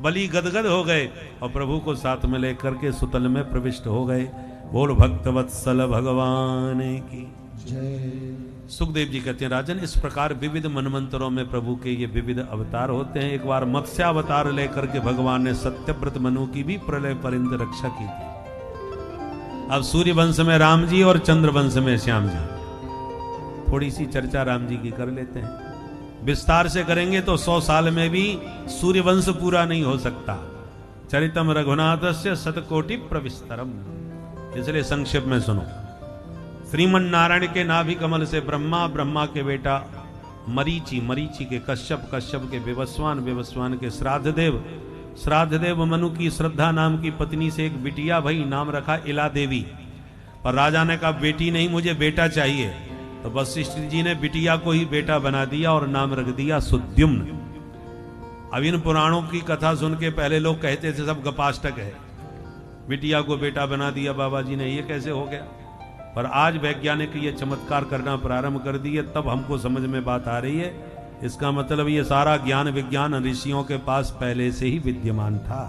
बलि गदगद हो गए और प्रभु को साथ में लेकर के सुतल में प्रविष्ट हो गए। बोल भक्त वत्सल भगवान की जय। सुखदेव जी कहते हैं राजन, इस प्रकार विविध मनमंत्रों में प्रभु के ये विविध अवतार होते हैं। एक बार मत्स्यावतार लेकर के भगवान ने सत्यव्रत मनु की भी प्रलय पर्यंत रक्षा की थी। अब सूर्य वंश में राम जी और चंद्र वंश में श्याम जी। थोड़ी सी चर्चा राम जी की कर लेते हैं। विस्तार से करेंगे तो 100 साल में भी सूर्य वंश पूरा नहीं हो सकता। चरितम रघुनाथस्य शतकोटि प्रविस्तरम। इसलिए संक्षेप में सुनो। श्रीमन नारायण के नाभि कमल से ब्रह्मा, ब्रह्मा के बेटा मरीचि, मरीचि के कश्यप, कश्यप के विवस्वान, विवस्वान के श्राद्धदेव, श्राद्धदेव मनु की श्रद्धा नाम की पत्नी से एक बिटिया भई, नाम रखा इला देवी। पर राजा ने कहा बेटी नहीं मुझे बेटा चाहिए, तो वशिष्ठ जी ने बिटिया को ही बेटा बना दिया और नाम रख दिया सुद्युम्न। अब इन पुराणों की कथा सुन के पहले लोग कहते थे सब गपाष्टक है, बिटिया को बेटा बना दिया बाबा जी ने, ये कैसे हो गया? पर आज वैज्ञानिक ये चमत्कार करना प्रारंभ कर दिए, तब हमको समझ में बात आ रही है। इसका मतलब ये सारा ज्ञान विज्ञान ऋषियों के पास पहले से ही विद्यमान था।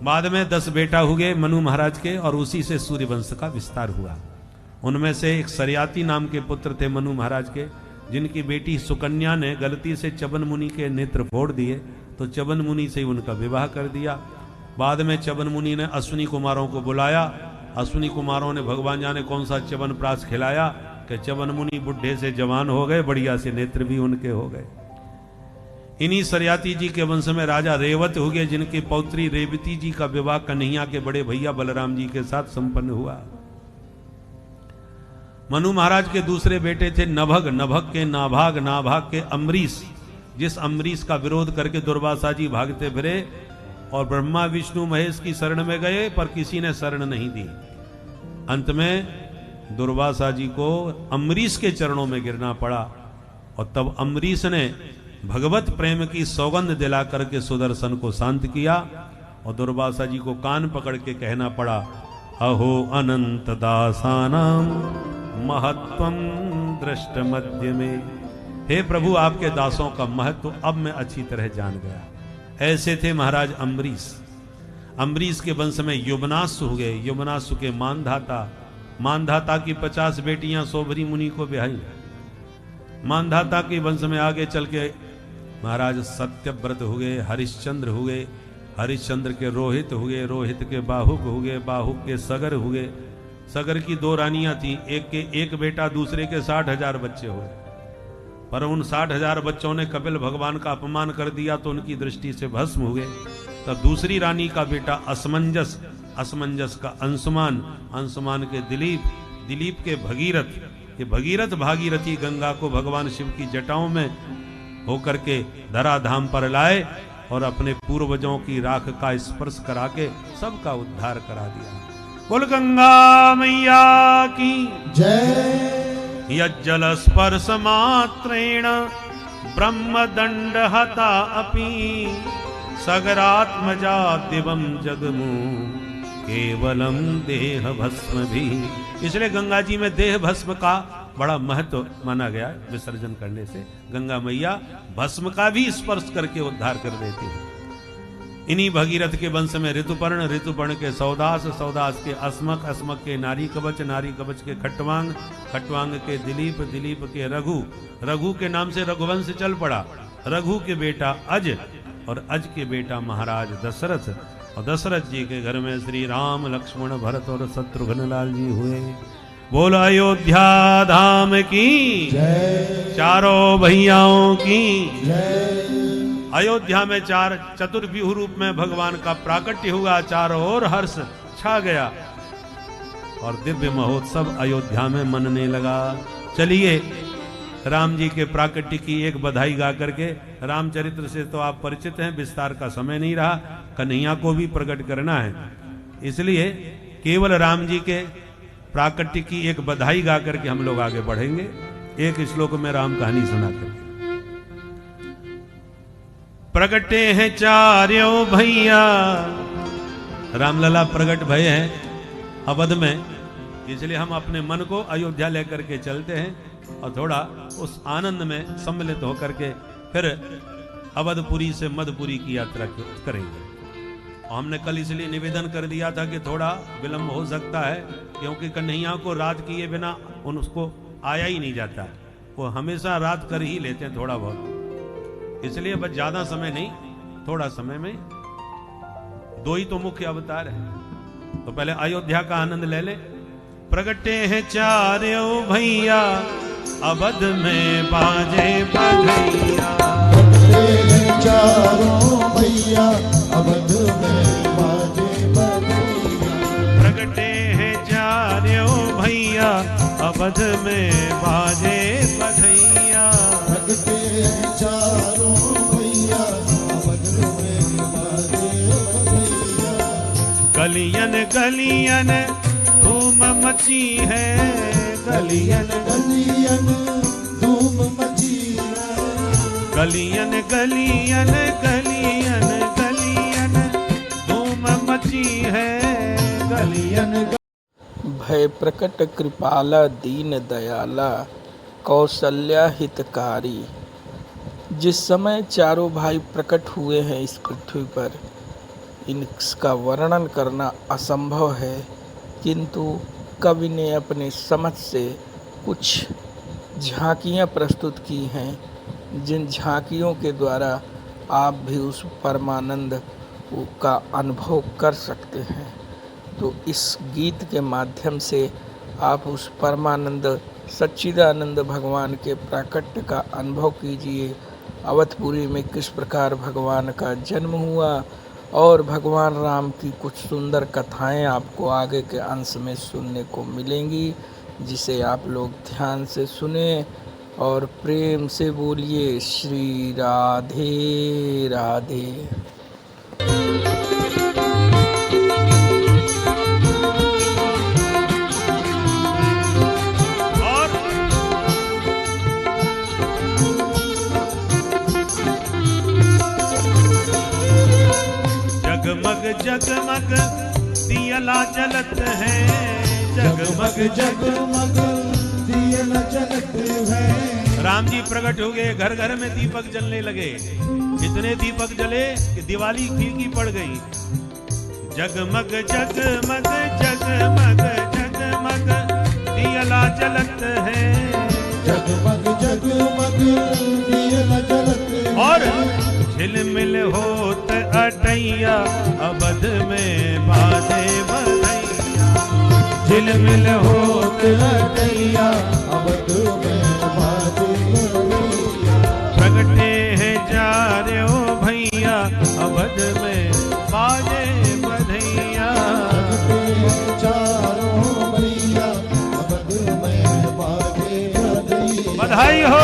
बाद में 10 बेटा हुए मनु महाराज के, और उसी से सूर्य वंश का विस्तार हुआ। उनमें से एक सरयाती नाम के पुत्र थे मनु महाराज के, जिनकी बेटी सुकन्या ने गलती से चवन मुनि के नेत्र फोड़ दिए, तो चवन मुनि से उनका विवाह कर दिया। बाद में चवन मुनि ने अश्विनी कुमारों को बुलाया। अश्विनी कुमारों ने भगवान जाने कौन सा चवन प्रास खिलाया कि चवन मुनि बुढ़े से जवान हो गए, बढ़िया से नेत्र भी उनके हो गए। इन्हीं सरयाती जी के वंश में राजा रेवत हुए, जिनकी पौत्री रेवती जी का विवाह कन्हैया के बड़े भैया बलराम जी के साथ संपन्न हुआ। मनु महाराज के दूसरे बेटे थे नभग, नभग के नाभाग, नाभाग के अम्बरीश, जिस अम्बरीश का विरोध करके दुर्वासा जी भागते फिरे और ब्रह्मा विष्णु महेश की शरण में गए, पर किसी ने शरण नहीं दी। अंत में दुर्वासा जी को अम्बरीश के चरणों में गिरना पड़ा, और तब अम्बरीश ने भगवत प्रेम की सौगंध दिला करके सुदर्शन को शांत किया, और दुर्वासा जी को कान पकड़ के कहना पड़ा, अहो अनंत दासानाम महत्वम दृष्ट मध्य में। हे प्रभु आपके दासों का महत्व अब मैं अच्छी तरह जान गया। ऐसे थे महाराज अम्बरीश। अम्बरीश के वंश में युवनासु हो गए। युवनासु के मानधाता, मानधाता की 50 बेटियां सोभरी मुनि को ब्याही। मानधाता के वंश में आगे चल के महाराज सत्यव्रत हुए, हरिश्चंद्र हुए, हरिश्चंद्र के रोहित हुए, रोहित के बाहुक हुए, बाहुक के सगर हुए। सगर की 2 रानियां थी, एक के एक बेटा, दूसरे के 60,000 बच्चे हुए। पर उन 60,000 बच्चों ने कपिल भगवान का अपमान कर दिया तो उनकी दृष्टि से भस्म हुए। तब दूसरी रानी का बेटा असमंजस, असमंजस का अंशुमान, अंशुमान के दिलीप, दिलीप के भगीरथ, ये भगीरथ भागीरथी गंगा को भगवान शिव की जटाओं में होकर के धराधाम पर लाए और अपने पूर्वजों की राख का स्पर्श करा के सबका उद्धार करा दिया। बोल गंगा मैया की जय। यज्जल स्पर्श मात्रेण ब्रह्म दंड हता अपि सगरात्मजा दिवम जगमु केवलम देह भस्म भी। इसलिए गंगा जी में देह भस्म का बड़ा महत्व माना गया। विसर्जन करने से गंगा मैया भस्म का भी स्पर्श करके उद्धार कर देती है। इन्हीं भगीरथ के वंश में ऋतुपर्ण, ऋतुपर्ण के सौदास, सौदास के अस्मक, अस्मक के नारी कवच, नारी कवच के खट्वांग, खट्वांग के दिलीप, दिलीप के रघु, रघु के नाम से रघुवंश चल पड़ा। रघु के बेटा अज और अज के बेटा महाराज दशरथ, और दशरथ जी के घर में श्री राम, लक्ष्मण, भरत और शत्रुघ्न लाल जी हुए। बोल अयोध्या धाम की जय। चारों भैयाओं की जय। अयोध्या में चार चतुर्व्यूह रूप में भगवान का प्राकट्य हुआ, चारों ओर हर्ष छा गया और दिव्य महोत्सव अयोध्या में मनने लगा। चलिए राम जी के प्राकट्य की एक बधाई गा करके, रामचरित्र से तो आप परिचित हैं, विस्तार का समय नहीं रहा, कन्हैया को भी प्रकट करना है, इसलिए केवल राम जी के प्राकट्य की एक बधाई गा करके हम लोग आगे बढ़ेंगे। एक श्लोक में राम कहानी सुना करके। प्रगटे हैं चार्यों भैया, रामलला प्रगट भय हैं अवध में, इसलिए हम अपने मन को अयोध्या लेकर के चलते हैं और थोड़ा उस आनंद में सम्मिलित होकर के फिर अवधपुरी से मधुपुरी की यात्रा करेंगे। और हमने कल इसलिए निवेदन कर दिया था कि थोड़ा विलंब हो सकता है, क्योंकि कन्हैया को रात किए बिना उसको आया ही नहीं जाता, वो हमेशा रात कर ही लेते हैं थोड़ा बहुत, इसलिए बस ज्यादा समय नहीं, थोड़ा समय में 2 ही तो मुख्य अवतार है। तो पहले अयोध्या का आनंद ले ले। प्रगटे हैं चारों भैया, अवध में बाजे बधैया। प्रगटे हैं चारों भैया, अवध में बाजे बधैया। प्रगटे हैं चारों भैया, अवध में बाजे बधैया। प्रगटे हैं चारों भैया, अवध में बाजे बधैया। गलियन गलियन धूम मची है, गलियन गलियन धूम मची है। गलियन गलियन गलियन गलियन धूम मची है, गलियन। भय प्रकट कृपाला दीन दयाला कौशल्या हितकारी। जिस समय चारों भाई प्रकट हुए हैं इस पृथ्वी पर, इनका वर्णन करना असंभव है, किंतु कवि ने अपने समझ से कुछ झांकियाँ प्रस्तुत की हैं, जिन झांकियों के द्वारा आप भी उस परमानंद का अनुभव कर सकते हैं। तो इस गीत के माध्यम से आप उस परमानंद सच्चिदानंद भगवान के प्राकट्य का अनुभव कीजिए। अवधपुरी में किस प्रकार भगवान का जन्म हुआ और भगवान राम की कुछ सुंदर कथाएं आपको आगे के अंश में सुनने को मिलेंगी, जिसे आप लोग ध्यान से सुने और प्रेम से बोलिए श्री राधे राधे। जगमग जगमग दियला जलत है, जगमग जगमग दियला जलत है। राम जी प्रकट हो गए, घर घर में दीपक जलने लगे, इतने दीपक जले कि दिवाली फीकी पड़ गई। जगमग जगमग जगमग जगमग दियला जलत है, जगमग जगमग दियला जलत है। और झिलमिल होत अटैया बधैया अवध में बाजे बधैया। झिलमिल होत लटैया अवध में बाजे बधैया। प्रगटे हैं जा रे ओ भैया अवध में बाजे बधैया। चारों भैया अवध में बाजे बधैया। बधाई हो।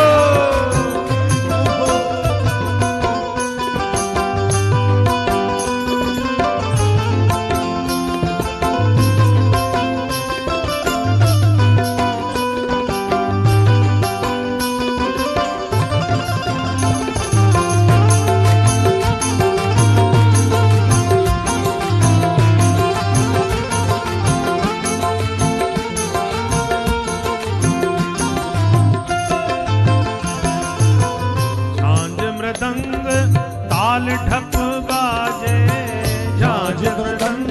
ताल ढप बाजे झांझ मृदंग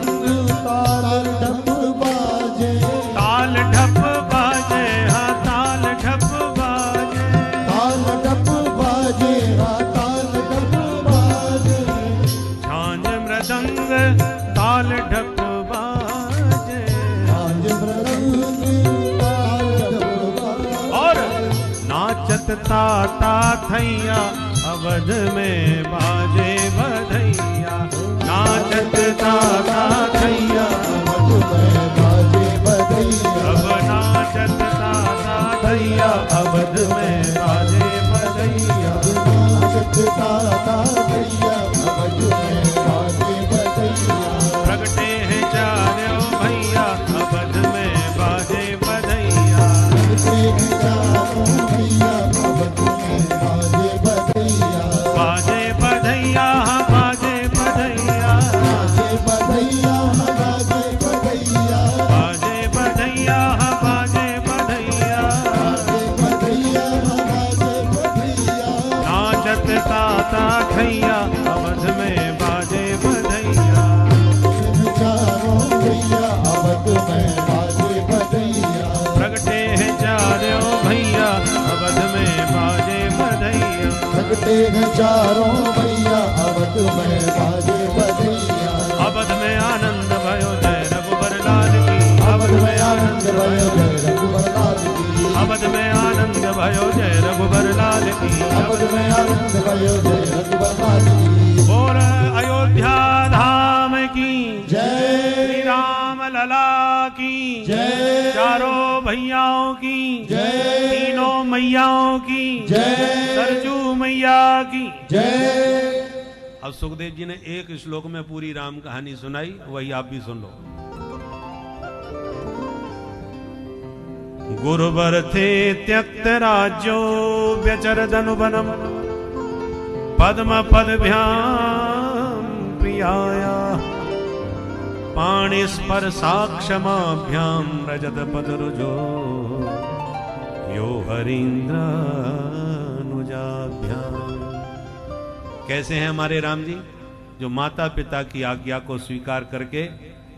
ताल ढप बाजे। ताल ढप बाजे हाँ ताल ढप बाजे। ताल ढप बाजे हाँ ताल ढप बाजे। झांझ मृदंग ताल ढप बाजे। झांझ मृदंग ताल ढप बाजे। और नाचत ताता थैया अवध में बाजे बधैया। नाचत ताता थैया अवध में बाजे बधैया। अब नाचत ताता थैया अवध में बाजे बधैया। नाचत ताता थैया अवध में बाजे बधैया। प्रगटे हैं चारों भैया अवध में बाजे बधैया। प्रगटे हैं चारों भैया अवध में बाजे बधैया। बाजे बधैया हाँ बाजे बधैया। बाजे बधैया हाँ बाजे बधैया। बाजे बधैया हाँ बाजे बधैया। बाजे बधैया हाँ बाजे बधैया। नाचत ताता थैया अवध में बाजे बधैया। चारों भैया अवध में बाजे बधैया। प्रगटे हैं चारों भैया अवध में बाजे बधैया। प्रगटे हैं चारों भैया अवध में बाजे बधैया। अवध में आनंद भयो जय रघुबर लाल की। अवध में आनंद भयो जय रघुबर लाल की। अवध में आनंद भयो जय रघुबर लाल की। अवध में आनंद भयो जय रघुबर लाल की। बोल अयोध्या धाम की जय। श्री राम लला की जय। चारों भैयाओं की जय। तीनों मैयाओं की जय। सरजू मैया की जय। अब सुखदेव जी ने एक श्लोक में पूरी राम कहानी सुनाई, वही आप भी सुन लो। गुरुवर थे त्यक्त राज्यो व्यचरदनुवनम पद्म पदभ्याम प्रियाया। पाणिस्पर साक्षमाभ्याम रजत पदरुजो यो हरीन्द्र अनुजाभ्याम। कैसे हैं हमारे राम जी, जो माता पिता की आज्ञा को स्वीकार करके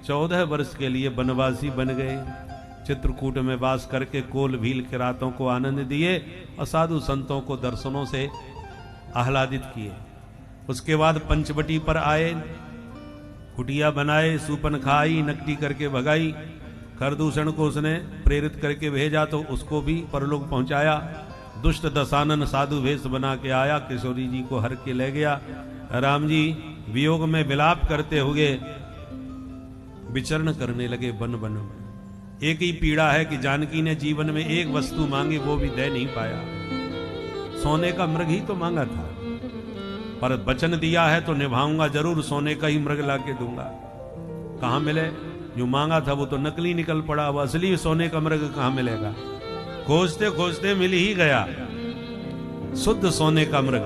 14 वर्ष के लिए वनवासी बन गए। चित्रकूट में वास करके कोल भील के रातों को आनंद दिए और साधु संतों को दर्शनों से आह्लादित किए। उसके बाद पंचवटी पर आए, कुटिया बनाए, सूपन खाई, नकटी करके भगाई। खरदूषण को उसने प्रेरित करके भेजा तो उसको भी परलोक पहुंचाया। दुष्ट दशानन साधु वेश बना के आया, किशोरी जी को हर के ले गया। राम जी वियोग में विलाप करते हुए विचरण करने लगे वन वन में। एक ही पीड़ा है कि जानकी ने जीवन में एक वस्तु मांगी, वो भी दे नहीं पाया। सोने का मृग ही तो मांगा था, पर वचन दिया है तो निभाऊंगा जरूर, सोने का ही मृग लाके दूंगा। कहां मिले? जो मांगा था वो तो नकली निकल पड़ा, अब असली सोने का मृग कहां मिलेगा? खोजते खोजते मिल ही गया शुद्ध सोने का मृग।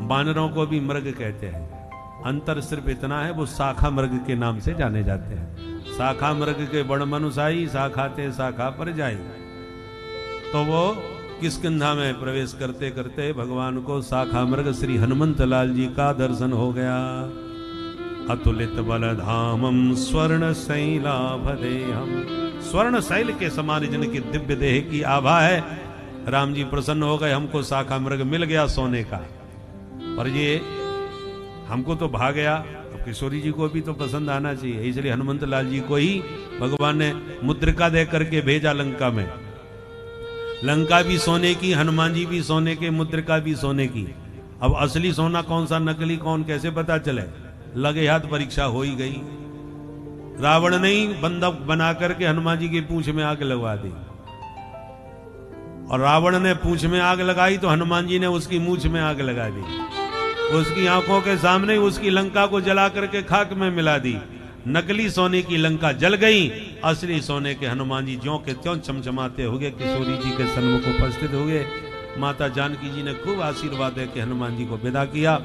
बानरों को भी मृग कहते हैं, अंतर सिर्फ इतना है वो शाखा मृग के नाम से जाने जाते हैं। शाखा मृग के बड़ मनुसाई, शाखाते शाखा पर जाई। तो वो किष्किंधा में प्रवेश करते करते भगवान को शाखा मृग श्री हनुमंत लाल जी का दर्शन हो गया। अतुलित बल धामम स्वर्ण शैलाभदेहम। स्वर्ण शैल के समान जिनकी दिव्य देह की आभा है। राम जी प्रसन्न हो गए, हमको शाखा मृग मिल गया सोने का। और ये हमको तो भा गया, अब किशोरी जी को भी तो पसंद आना चाहिए, इसलिए हनुमंत लाल जी को ही भगवान ने मुद्रिका दे करके भेजा लंका में। लंका भी सोने की, हनुमान जी भी सोने के, मुद्रिका भी सोने की। अब असली सोना कौन सा, नकली कौन, कैसे पता चले? लगे हाथ परीक्षा हो ही गई। रावण ने ही बंदूक बना करके हनुमान जी की पूंछ में आग लगवा दी, और रावण ने पूंछ में आग लगाई तो हनुमान जी ने उसकी मूंछ में आग लगा दी। उसकी आंखों के सामने उसकी लंका को जला करके खाक में मिला दी। नकली सोने की लंका जल गई, असली सोने के हनुमान जी ज्यों के त्यों चमचमाते हुए किशोरी जी के सन्मुख उपस्थित हुए। माता जानकी जी ने खूब आशीर्वाद दे के हनुमान जी को विदा किया,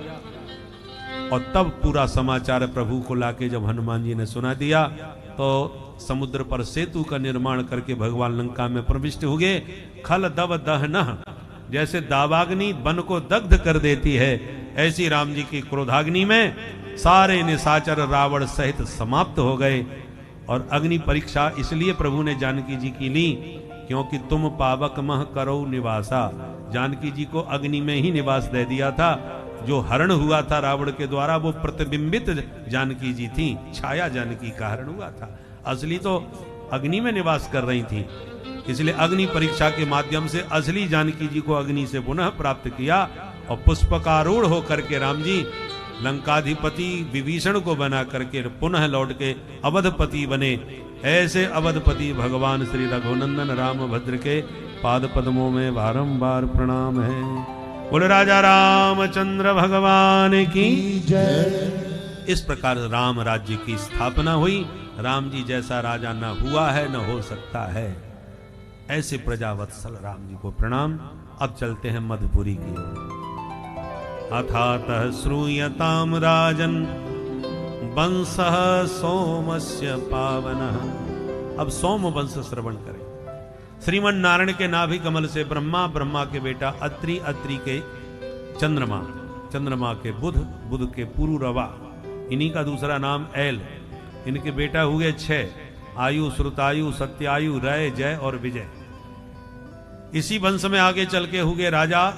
और तब पूरा समाचार प्रभु को लाके जब हनुमान जी ने सुना दिया तो समुद्र पर सेतु का निर्माण करके भगवान लंका में प्रविष्ट हुए। खल दव दहनः, जैसे दावाग्नि वन को दग्ध कर देती है, ऐसी राम जी की क्रोधाग्नि में सारे निशाचर रावण सहित समाप्त हो गए। और अग्नि परीक्षा इसलिए प्रभु ने जानकी जी की ली, क्योंकि तुम पावक मह करो निवासा। जानकी जी को अग्नि में ही निवास दे दिया था। जो हरण हुआ था रावण के द्वारा वो प्रतिबिंबित जानकी जी थी, छाया जानकी का हरण हुआ था, असली तो अग्नि में निवास कर रही थी। इसलिए अग्नि परीक्षा के माध्यम से असली जानकी जी को अग्नि से पुनः प्राप्त किया, और पुष्पकारूढ़ होकर के राम जी लंकाधिपति विभीषण को बना करके पुनः लौट के अवधपति बने। ऐसे अवधपति भगवान श्री रघुनंदन राम भद्र के पाद पद्मों में बारंबार प्रणाम है। बोल राजा रामचंद्र भगवान की जय। इस प्रकार राम राज्य की स्थापना हुई। राम जी जैसा राजा न हुआ है न हो सकता है। ऐसे प्रजावत्सल राम जी को प्रणाम। अब चलते हैं मधुपुरी की ओर। अथातः श्रूयताम राजन वंशः सोमस्य पावनः। अब सोम वंश श्रवण करें। श्रीमन नारायण के नाभि कमल से ब्रह्मा, ब्रह्मा के बेटा अत्रि, अत्रि के चंद्रमा, चंद्रमा के बुध, बुध के पुरुरवा, इन्हीं का दूसरा नाम ऐल। इनके बेटा हुए 6, आयु, श्रुतायु, सत्यायु, रय, जय और विजय। इसी वंश में आगे चल के हुए राजा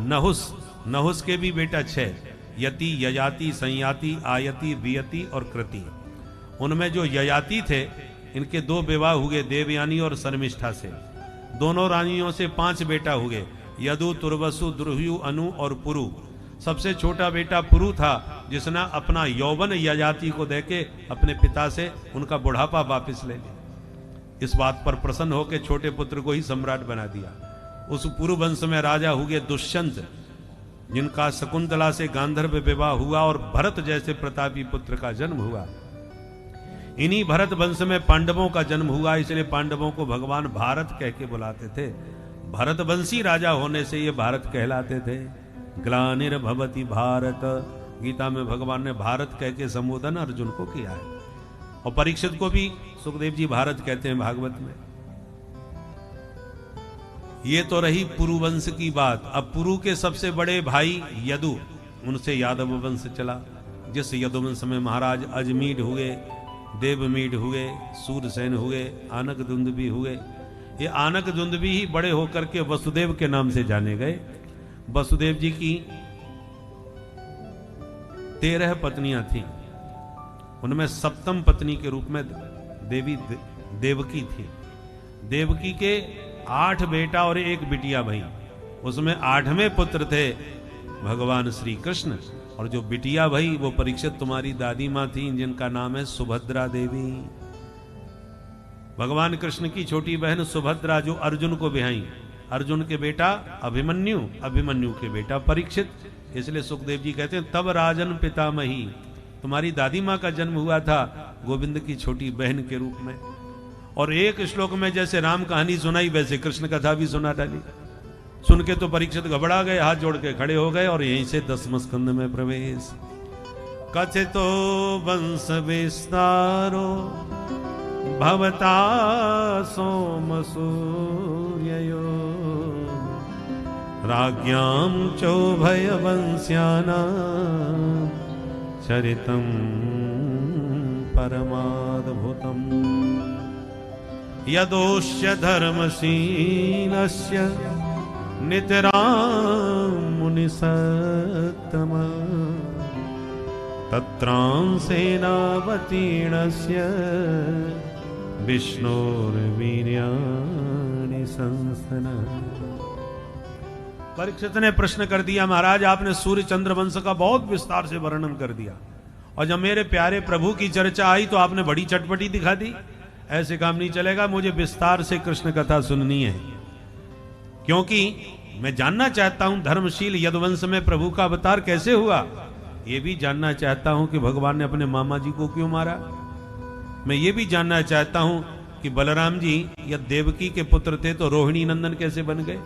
नहुस। नहुस के भी बेटा 6, यति, ययाति, संयाति, आयति, वियति और कृति। उनमें जो ययाति थे इनके 2 विवाह हुए देवयानी और शर्मिष्ठा से। दोनों रानियों से 5 बेटा हुए, यदु, तुर्वसु, द्रुह्यु, अनु और पुरु। सबसे छोटा बेटा पुरु था, जिसने अपना यौवन ययाति को देके अपने पिता से उनका बुढ़ापा वापस ले लिया। इस बात पर प्रसन्न होकर छोटे पुत्र को ही सम्राट बना दिया। उस पुरु वंश में राजा हुए दुष्यंत, जिनका शकुंतला से गांधर्व विवाह हुआ और भरत जैसे प्रतापी पुत्र का जन्म हुआ। इन्हीं भरत वंश में पांडवों का जन्म हुआ, इसलिए पांडवों को भगवान भारत कह के बुलाते थे। भरत वंशी राजा होने से ये भारत कहलाते थे। ग्लानिर्भवति भारत, गीता में भगवान ने भारत कह के संबोधन अर्जुन को किया है, और परीक्षित को भी सुखदेव जी भारत कहते हैं भागवत में। ये तो रही पुरु वंश की बात। अब पुरु के सबसे बड़े भाई यदु, उनसे यादव वंश चला, जिस यदु वंश में महाराज अजमीड हुए, देवमीड हुए, सूरसेन हुए, आनक दुंदुभी हुए। ये आनक दुंदुभी ही बड़े होकर के वसुदेव के नाम से जाने गए। वसुदेव जी की 13 पत्नियां थीं, उनमें सप्तम पत्नी के रूप में देवी देवकी थी। देवकी के 8 बेटा और 1 बिटिया भई। उसमें 8वें पुत्र थे भगवान श्री कृष्ण, और जो बिटिया भई वो परीक्षित तुम्हारी दादी मां थी, जिनका नाम है सुभद्रा देवी। भगवान कृष्ण की छोटी बहन सुभद्रा जो अर्जुन को ब्याही, अर्जुन के बेटा अभिमन्यु, अभिमन्यु के बेटा परीक्षित। इसलिए सुखदेव जी कहते हैं तब राजन पितामही, तुम्हारी दादी मां का जन्म हुआ था गोविंद की छोटी बहन के रूप में। और एक श्लोक में जैसे राम कहानी सुनाई वैसे कृष्ण कथा भी सुना डाली। सुन के तो परीक्षित घबरा गए, हाथ जोड़ के खड़े हो गए, और यहीं से 10वें स्कंद में प्रवेश। कथितो वंश विस्तारो भवता सोम सूर्ययो राज्ञां चोभय वंश्यानां चरितं परमाद्भुतम् यदोष्य धर्मशीलस्य नितरां मुनिसत्तम तत्रांसेनावतीर्णस्य विष्णोर्वीर्याणि संस्थानः। परीक्षित ने प्रश्न कर दिया, महाराज आपने सूर्य चंद्र वंश का बहुत विस्तार से वर्णन कर दिया, और जब मेरे प्यारे प्रभु की चर्चा आई तो आपने बड़ी चटपटी दिखा दी। ऐसे काम नहीं चलेगा, मुझे विस्तार से कृष्ण कथा सुननी है, क्योंकि मैं जानना चाहता हूं धर्मशील यदुवंश में प्रभु का अवतार कैसे हुआ। ये भी जानना चाहता हूं कि भगवान ने अपने मामा जी को क्यों मारा। मैं ये भी जानना चाहता हूं कि बलराम जी या देवकी के पुत्र थे तो रोहिणी नंदन कैसे बन गए।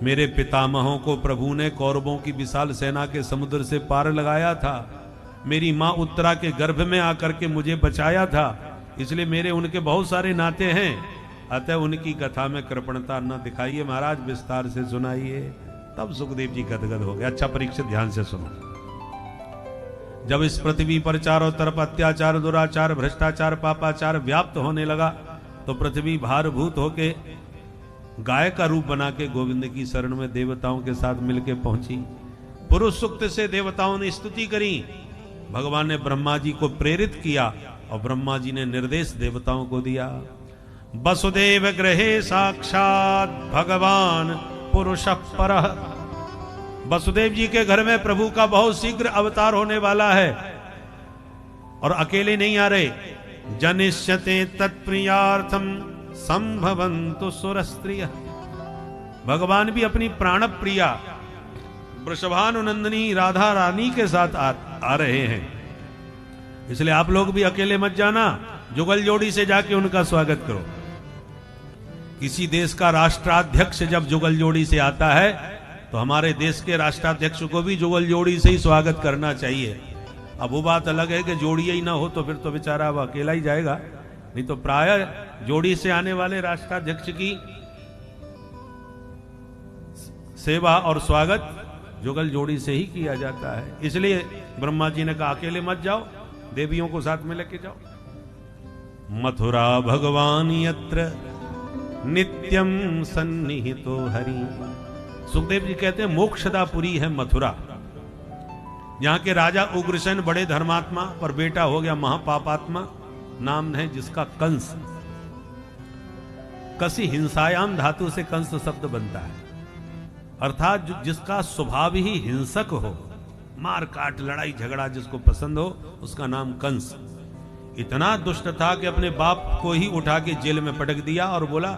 मेरे पितामहों को प्रभु ने कौरवों की विशाल सेना के समुद्र से पार लगाया था। मेरी मां उत्तरा के गर्भ में आकर के मुझे बचाया था, इसलिए मेरे उनके बहुत सारे नाते हैं। अतः उनकी कथा में कृपणता न दिखाइए महाराज, विस्तार से सुनाइए। तब सुखदेव जी गदगद हो गए। अच्छा परीक्षित ध्यान से सुनो। जब इस पृथ्वी पर चारों तरफ अत्याचार, दुराचार, भ्रष्टाचार, पापाचार व्याप्त होने लगा तो पृथ्वी भारभूत होके गाय का रूप बना के गोविंद की शरण में देवताओं के साथ मिलके पहुंची। पुरुष सूक्त से देवताओं ने स्तुति करी। भगवान ने ब्रह्मा जी को प्रेरित किया और ब्रह्मा जी ने निर्देश देवताओं को दिया। वसुदेव गृहे साक्षात भगवान पुरुष परः। वसुदेव जी के घर में प्रभु का बहुत शीघ्र अवतार होने वाला है, और अकेले नहीं आ रहे। जनिष्यते तत्प्रियार्थम संभवन्तु सुरस्त्रिय। भगवान भी अपनी प्राण प्रिया वृषभानुनंदिनी राधा रानी के साथ आ रहे हैं। इसलिए आप लोग भी अकेले मत जाना, जुगल जोड़ी से जाके उनका स्वागत करो। किसी देश का राष्ट्राध्यक्ष जब जुगल जोड़ी से आता है तो हमारे देश के राष्ट्राध्यक्ष को भी जुगल जोड़ी से ही स्वागत करना चाहिए। अब वो बात अलग है कि जोड़ी ही ना हो तो फिर तो बेचारा वो अकेला ही जाएगा, नहीं तो प्राय जोड़ी से आने वाले राष्ट्राध्यक्ष की सेवा और स्वागत जुगल जोड़ी से ही किया जाता है। इसलिए ब्रह्मा जी ने कहा अकेले मत जाओ, देवियों को साथ में लेके जाओ। मथुरा भगवान यत्र नित्यम सन्निहितो हरि। सुखदेव जी कहते हैं मोक्षदापुरी है मथुरा। यहाँ के राजा उग्रसेन बड़े धर्मात्मा, पर बेटा हो गया महापापात्मा। नाम है जिसका कंस। कसी हिंसायाम धातु से कंस शब्द बनता है, अर्थात जिसका स्वभाव ही हिंसक हो, मार काट लड़ाई झगड़ा जिसको पसंद हो, उसका नाम कंस। इतना दुष्ट था कि अपने बाप को ही उठा के जेल में पटक दिया और बोला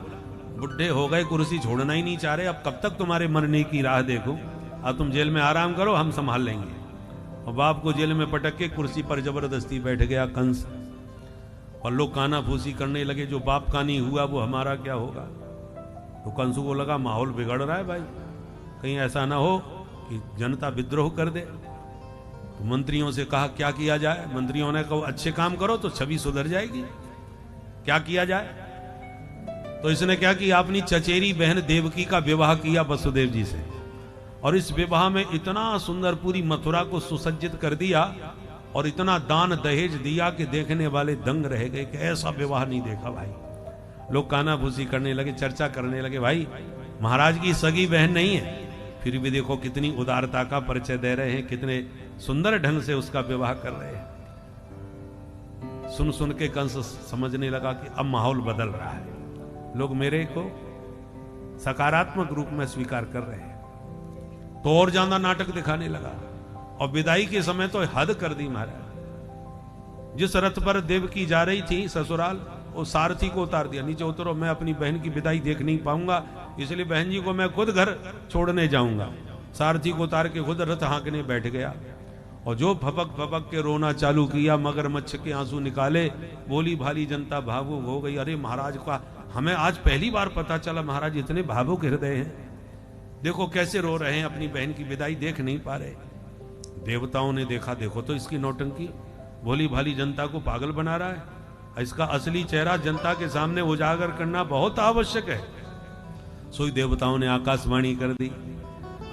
बुढ़े हो गए, कुर्सी छोड़ना ही नहीं चाह रहे, अब कब तक तुम्हारे मरने की राह देखूं, अब तुम जेल में आराम करो, हम संभाल लेंगे। और बाप को जेल में पटक के कुर्सी पर जबरदस्ती बैठ गया कंस। और लोग काना फूसी करने लगे, जो बाप का नहीं हुआ वो हमारा क्या होगा। तो कंसु को लगा माहौल बिगड़ रहा है भाई, कहीं ऐसा ना हो कि जनता विद्रोह कर दे। तो मंत्रियों से कहा क्या किया जाए। मंत्रियों ने कहा अच्छे काम करो तो छवि सुधर जाएगी, क्या किया जाए। तो इसने क्या किया, अपनी चचेरी बहन देवकी का विवाह किया वसुदेव जी से, और इस विवाह में इतना सुंदर पूरी मथुरा को सुसज्जित कर दिया और इतना दान दहेज दिया कि देखने वाले दंग रह गए कि ऐसा विवाह नहीं देखा भाई। लोग काना फूसी करने लगे, चर्चा करने लगे, भाई महाराज की सगी बहन नहीं है, फिर भी देखो कितनी उदारता का परिचय दे रहे हैं, कितने सुंदर ढंग से उसका विवाह कर रहे हैं। सुन सुन के कंस समझने लगा कि अब माहौल बदल रहा है, लोग मेरे को सकारात्मक रूप में स्वीकार कर रहे हैं। तो और ज्यादा नाटक दिखाने लगा, और विदाई के समय तो हद कर दी महाराज। जिस रथ पर देवकी जा रही थी ससुराल, वो सारथी को उतार दिया, नीचे उतरो, मैं अपनी बहन की विदाई देख नहीं पाऊंगा, इसलिए बहन जी को मैं खुद घर छोड़ने जाऊंगा। सारथी को उतार के खुद रथ हाँकने बैठ गया, और जो फपक फपक के रोना चालू किया, मगरमच्छ के आंसू निकाले, बोली भाली जनता भावुक हो गई। अरे महाराज का हमें आज पहली बार पता चला, महाराज इतने भावुक हृदय हैं, देखो कैसे रो रहे हैं, अपनी बहन की विदाई देख नहीं पा रहे। देवताओं ने देखा, देखो तो इसकी नौटंकी, भोली भाली जनता को पागल बना रहा है, इसका असली चेहरा जनता के सामने उजागर करना बहुत आवश्यक है। सोई देवताओं ने आकाशवाणी कर दी,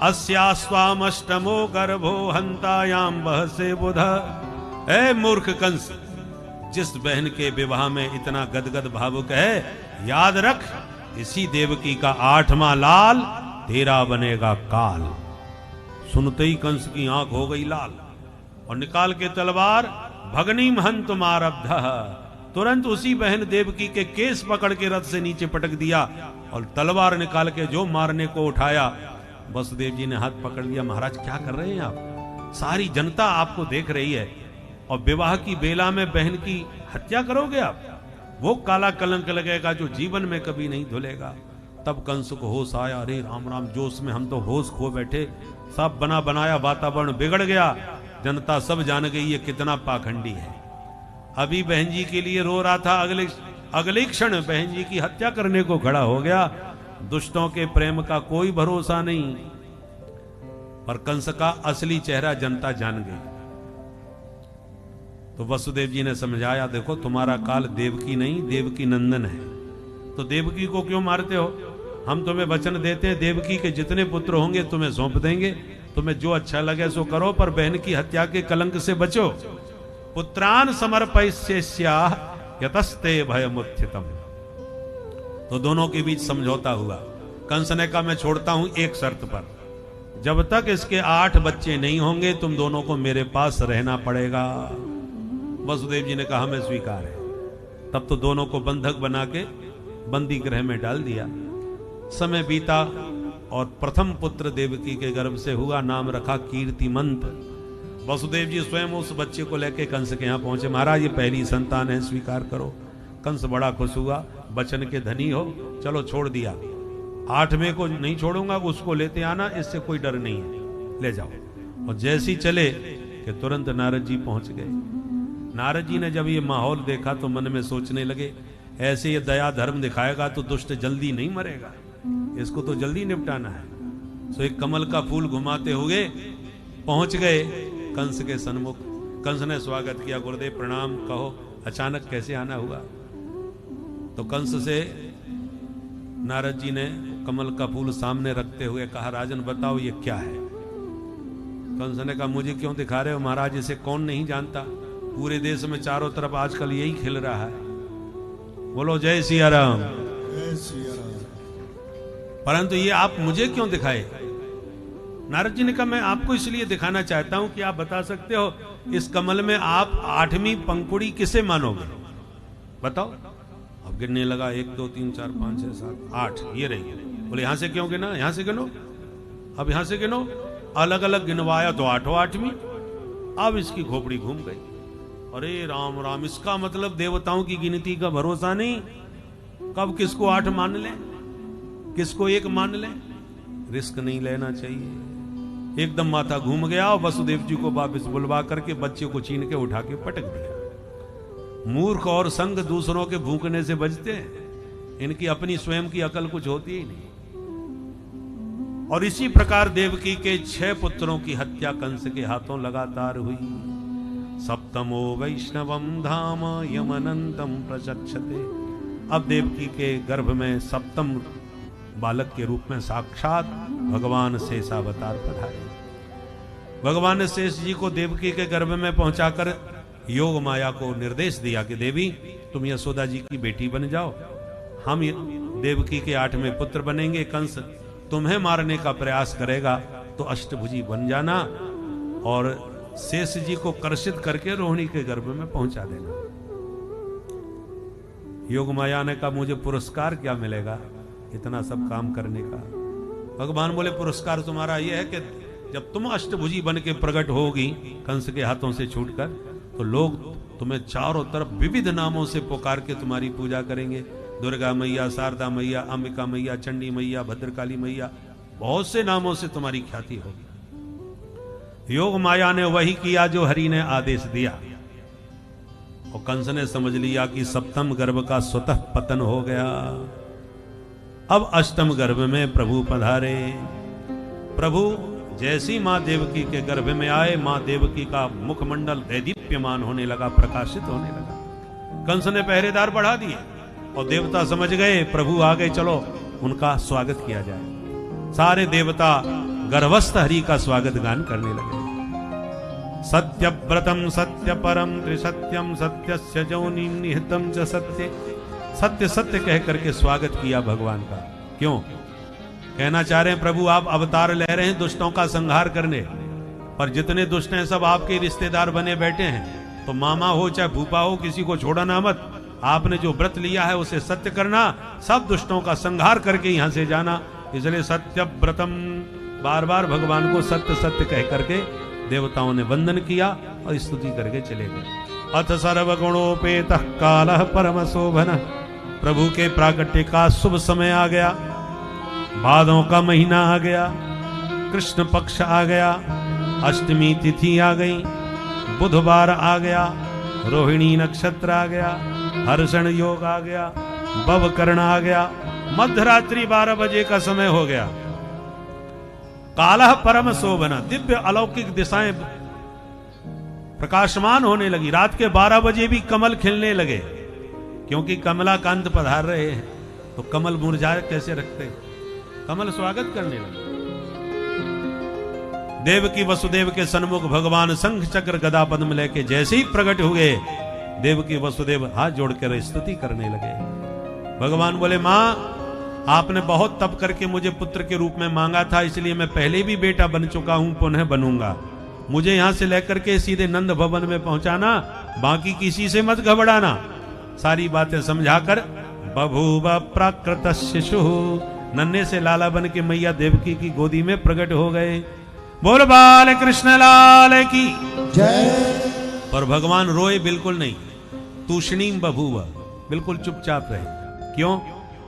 अस्यास्वामष्टमो गर्भो हंतायाम बहसे बुध। ए मूर्ख कंस, जिस बहन के विवाह में इतना गदगद भावुक है, याद रख इसी देवकी का 8वां लाल तेरा बनेगा काल। सुनते ही कंस की आंख हो गई लाल और निकाल के तलवार भगनी महंत मारब्ध, तुरंत उसी बहन देवकी के केस पकड़ के रथ से नीचे पटक दिया और तलवार निकाल के जो मारने को उठाया, वसुदेव जी ने हाथ पकड़ लिया। महाराज क्या कर रहे हैं आप? सारी जनता आपको देख रही है और विवाह की बेला में बहन की हत्या करोगे आप? वो काला कलंक लगेगा जो जीवन में कभी नहीं धुलेगा। तब कंस को होश आया, अरे राम राम, जोश में हम तो होश खो बैठे, सब बना बनाया वातावरण बिगड़ गया, जनता सब जान गई ये कितना पाखंडी है। अभी बहन जी के लिए रो रहा था, अगले क्षण बहन जी की हत्या करने को खड़ा हो गया। दुष्टों के प्रेम का कोई भरोसा नहीं। पर कंस का असली चेहरा जनता जान गई। तो वसुदेव जी ने समझाया, देखो तुम्हारा काल देवकी नहीं देवकी नंदन है, तो देवकी को क्यों मारते हो? हम तुम्हें वचन देते हैं देवकी के जितने पुत्र होंगे तुम्हें सौंप देंगे, तुम्हें जो अच्छा लगे सो करो, पर बहन की हत्या के कलंक से बचो। पुत्रान समर्पयिष्याः यतस्ते भयमुत्थितम्। तो दोनों के बीच समझौता हुआ। कंस ने कहा मैं छोड़ता हूं एक शर्त पर, जब तक इसके 8 बच्चे नहीं होंगे तुम दोनों को मेरे पास रहना पड़ेगा। वसुदेव जी ने कहा हमें स्वीकार है। तब तो दोनों को बंधक बना के बंदी गृह में डाल दिया। समय बीता और प्रथम पुत्र देवकी के गर्भ से हुआ, नाम रखा कीर्तिमंत। वसुदेव जी स्वयं उस बच्चे को लेके कंस के यहाँ पहुंचे। महाराज ये पहली संतान है, स्वीकार करो। कंस बड़ा खुश हुआ, बचन के धनी हो, चलो छोड़ दिया। 8वें को नहीं छोड़ूंगा, उसको लेते आना, इससे कोई डर नहीं है, ले जाओ। और जैसी चले कि तुरंत नारद जी पहुंच गए। नारद जी ने जब ये माहौल देखा तो मन में सोचने लगे, ऐसे ये दया धर्म दिखाएगा तो दुष्ट जल्दी नहीं मरेगा, इसको तो जल्दी निपटाना है। सो एक कमल का फूल घुमाते हुए पहुंच गए कंस के सन्मुख। कंस ने स्वागत किया, गुरुदेव प्रणाम, कहो अचानक कैसे आना हुआ? तो कंस से नारद जी ने कमल का फूल सामने रखते हुए कहा, राजन बताओ ये क्या है? कंस ने कहा मुझे क्यों दिखा रहे हो महाराज, इसे कौन नहीं जानता, पूरे देश में चारों तरफ आजकल यही खिल रहा है। बोलो जय सिया राम। जय सिया राम। परंतु ये आप मुझे क्यों दिखाए? नारद जी ने कहा मैं आपको इसलिए दिखाना चाहता हूं कि आप बता सकते हो इस कमल में आप 8वीं पंखुड़ी किसे मानोगे? बताओ। अब गिनने लगा, 1 2 3 4 5 6 7 8, ये रही। बोले यहां से क्यों गिना? यहां से गिनो, अब यहां से गिनो। अलग अलग गिनवाया तो 8वीं। अब इसकी खोपड़ी घूम गई। अरे राम राम, इसका मतलब देवताओं की गिनती का भरोसा नहीं, कब किसको 8 मान ले, किसको 1 मान ले। रिस्क नहीं लेना चाहिए। एकदम माथा घूम गया और वसुदेव जी को वापस बुलवा करके बच्चे को छीन के उठा के पटक दिया। मूर्ख और संग दूसरों के भूखने से बचते हैं, इनकी अपनी स्वयं की अकल कुछ होती ही नहीं। और इसी प्रकार देवकी के 6 पुत्रों की हत्या कंस के हाथों लगातार हुई। सप्तमो वैष्णवम धाम यमनंतम प्रचक्षते। अब देवकी के गर्भ में 7म बालक के रूप में साक्षात भगवान शेषावतार पधारे। भगवान ने शेष जी को देवकी के गर्भ में पहुंचाकर योग माया को निर्देश दिया कि देवी तुम यशोदा जी की बेटी बन जाओ, हम देवकी के 8वें पुत्र बनेंगे। कंस तुम्हें मारने का प्रयास करेगा तो अष्टभुजी बन जाना और शेष जी को कर्षित करके रोहिणी के गर्भ में पहुंचा देना। योग माया ने कहा मुझे पुरस्कार क्या मिलेगा इतना सब काम करने का? भगवान बोले पुरस्कार तुम्हारा यह है कि जब तुम अष्टभुजी बन के प्रकट होगी कंस के हाथों से छूटकर, तो लोग तुम्हें चारों तरफ विविध नामों से पुकार के तुम्हारी पूजा करेंगे। दुर्गा मैया, शारदा मैया, अंबिका मैया, चंडी मैया, भद्रकाली मैया, बहुत से नामों से तुम्हारी ख्याति होगी। योग माया ने वही किया जो हरि ने आदेश दिया और कंस ने समझ लिया कि 7म गर्भ का स्वतः पतन हो गया। अब 8म गर्भ में प्रभु पधारे। प्रभु जैसी मां देवकी के गर्भ में आए, मां देवकी का मुखमंडल दैदीप्यमान होने लगा, प्रकाशित होने लगा। कंस ने पहरेदार बढ़ा दिए और देवता समझ गए प्रभु आ गए, चलो उनका स्वागत किया जाए। सारे देवता गर्भस्थ हरि का स्वागत गान करने लगे। सत्यव्रतम सत्य परम त्रिसत्यम सत्यस्य जौनिम निहितम च सत्य। सत्य सत्य कह करके स्वागत किया भगवान का। क्यों? कहना चाह रहे हैं प्रभु आप अवतार ले रहे हैं दुष्टों का संहार करने, पर जितने दुष्ट हैं सब आपके रिश्तेदार बने बैठे हैं, तो मामा हो चाहे भूपा हो किसी को छोड़ना मत। आपने जो व्रत लिया है उसे सत्य करना, सब दुष्टों का संहार करके यहां से जाना। इसलिए सत्य व्रतम, बार बार भगवान को सत्य सत्य कह करके देवताओं ने वंदन किया और स्तुति करके चले गए। अथ सर्वगुणोपेतः कालः परम शोभन, प्रभु के प्राकट्य का शुभ समय आ गया, भादों का महीना आ गया, कृष्ण पक्ष आ गया, अष्टमी तिथि आ गई, बुधवार आ गया, रोहिणी नक्षत्र आ गया, हर्षण योग आ गया, भवकर्ण आ गया, मध्यरात्रि 12 बजे का समय हो गया। कालः परम शोभना, दिव्य अलौकिक दिशाएं प्रकाशमान होने लगी। रात के 12 बजे भी कमल खिलने लगे, क्योंकि कमलाकांत पधार रहे हैं, तो कमल मुरझाए कैसे रखते, कमल स्वागत करने लगे। देवकी वसुदेव के सन्मुख भगवान शंख चक्र गदा पद्म लेके जैसे ही प्रकट हुए, देवकी वसुदेव हाथ जोड़कर स्तुति करने लगे। भगवान बोले मां आपने बहुत तप करके मुझे पुत्र के रूप में मांगा था, इसलिए मैं पहले भी बेटा बन चुका हूं, पुनः बनूंगा। मुझे यहां से लेकर के सीधे नंद भवन में पहुंचाना, बाकी किसी से मत घबराना। सारी बातें समझाकर बभूव प्राकृत शिशु, नन्हे से लाला बन के मैया देवकी की गोदी में प्रकट हो गए। बोल बाल कृष्ण लाल की जय। पर भगवान रोए बिल्कुल नहीं, तूष्णीम बभूव, बिल्कुल चुपचाप रहे। क्यों?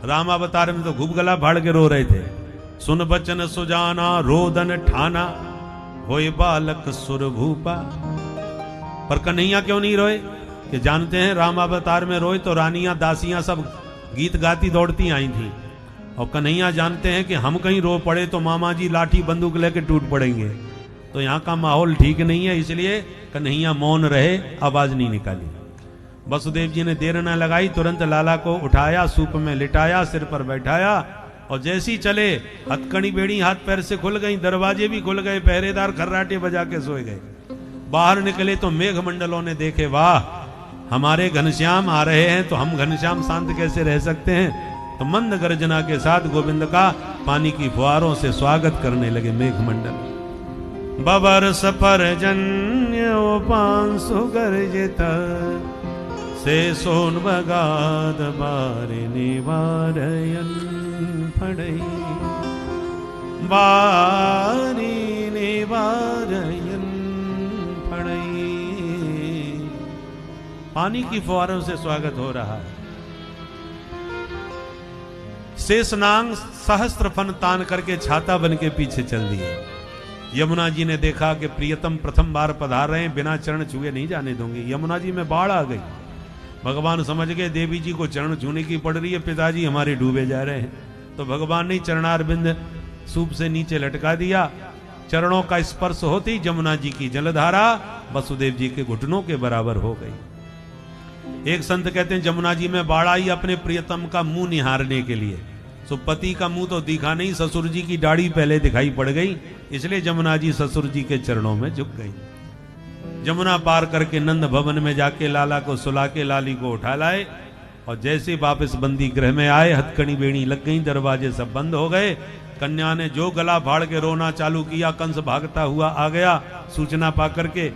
राम अवतार में तो खूब गला फाड़ के रो रहे थे। सुन बचन सुजाना रोदन ठाना, होए बालक सुर भूपा। पर कन्हैया क्यों नहीं रोए? कि जानते हैं राम अवतार में रोए तो रानियां दासियां सब गीत गाती दौड़ती आई थी, और कन्हैया जानते हैं कि हम कहीं रो पड़े तो मामा जी लाठी बंदूक लेके टूट पड़ेंगे, तो यहाँ का माहौल ठीक नहीं है, इसलिए कन्हैया मौन रहे, आवाज नहीं निकाली। वसुदेव जी ने देर न लगाई, तुरंत लाला को उठाया, सूप में लिटाया, सिर पर बैठाया, और जैसे ही चले हथकड़ी बेड़ी हाथ पैर से खुल गई, दरवाजे भी खुल गए, पहरेदार खर्राटे बजा के सोए गए। बाहर निकले तो मेघ मंडलों ने देखे, वाह हमारे घनश्याम आ रहे हैं, तो हम घनश्याम शांत कैसे रह सकते हैं। तो मंद गर्जना के साथ गोविंद का पानी की फुहारों से स्वागत करने लगे मेघ मंडल। बबरस परजन्य पांसु गर्जित, से सोन बगाद बारे निवारयन फड़ई, बारी निवारयन फड़ई। पानी की फुहारों से स्वागत हो रहा है। शेषनांग सहस्त्र फन तान करके छाता बन के पीछे चल दिए। यमुना जी ने देखा कि प्रियतम प्रथम बार पधार रहे हैं, बिना चरण छुए नहीं जाने दूंगी। यमुना जी में बाढ़ आ गई। भगवान समझ गए देवी जी को चरण छूने की पड़ रही है, पिताजी हमारे डूबे जा रहे हैं, तो भगवान ने चरणारविंद सूप से नीचे लटका दिया। चरणों का स्पर्श होते ही यमुना जी की जलधारा वसुदेव जी के घुटनों के बराबर हो गई। एक संत कहते हैं यमुना जी में बाढ़ आई अपने प्रियतम का मुंह निहारने के लिए। सो पति का मुंह तो दिखा नहीं, ससुर जी की दाढ़ी पहले दिखाई पड़ गई, इसलिए यमुना जी ससुर जी के चरणों में झुक गई। यमुना पार करके नंद भवन में जाके लाला को सुला के लाली को उठा लाए, और जैसे वापस बंदी गृह में आए हथकड़ी बेड़ी लग गई, दरवाजे सब बंद हो गए। कन्या ने जो गला फाड़ के रोना चालू किया, कंस भागता हुआ आ गया सूचना पा करके,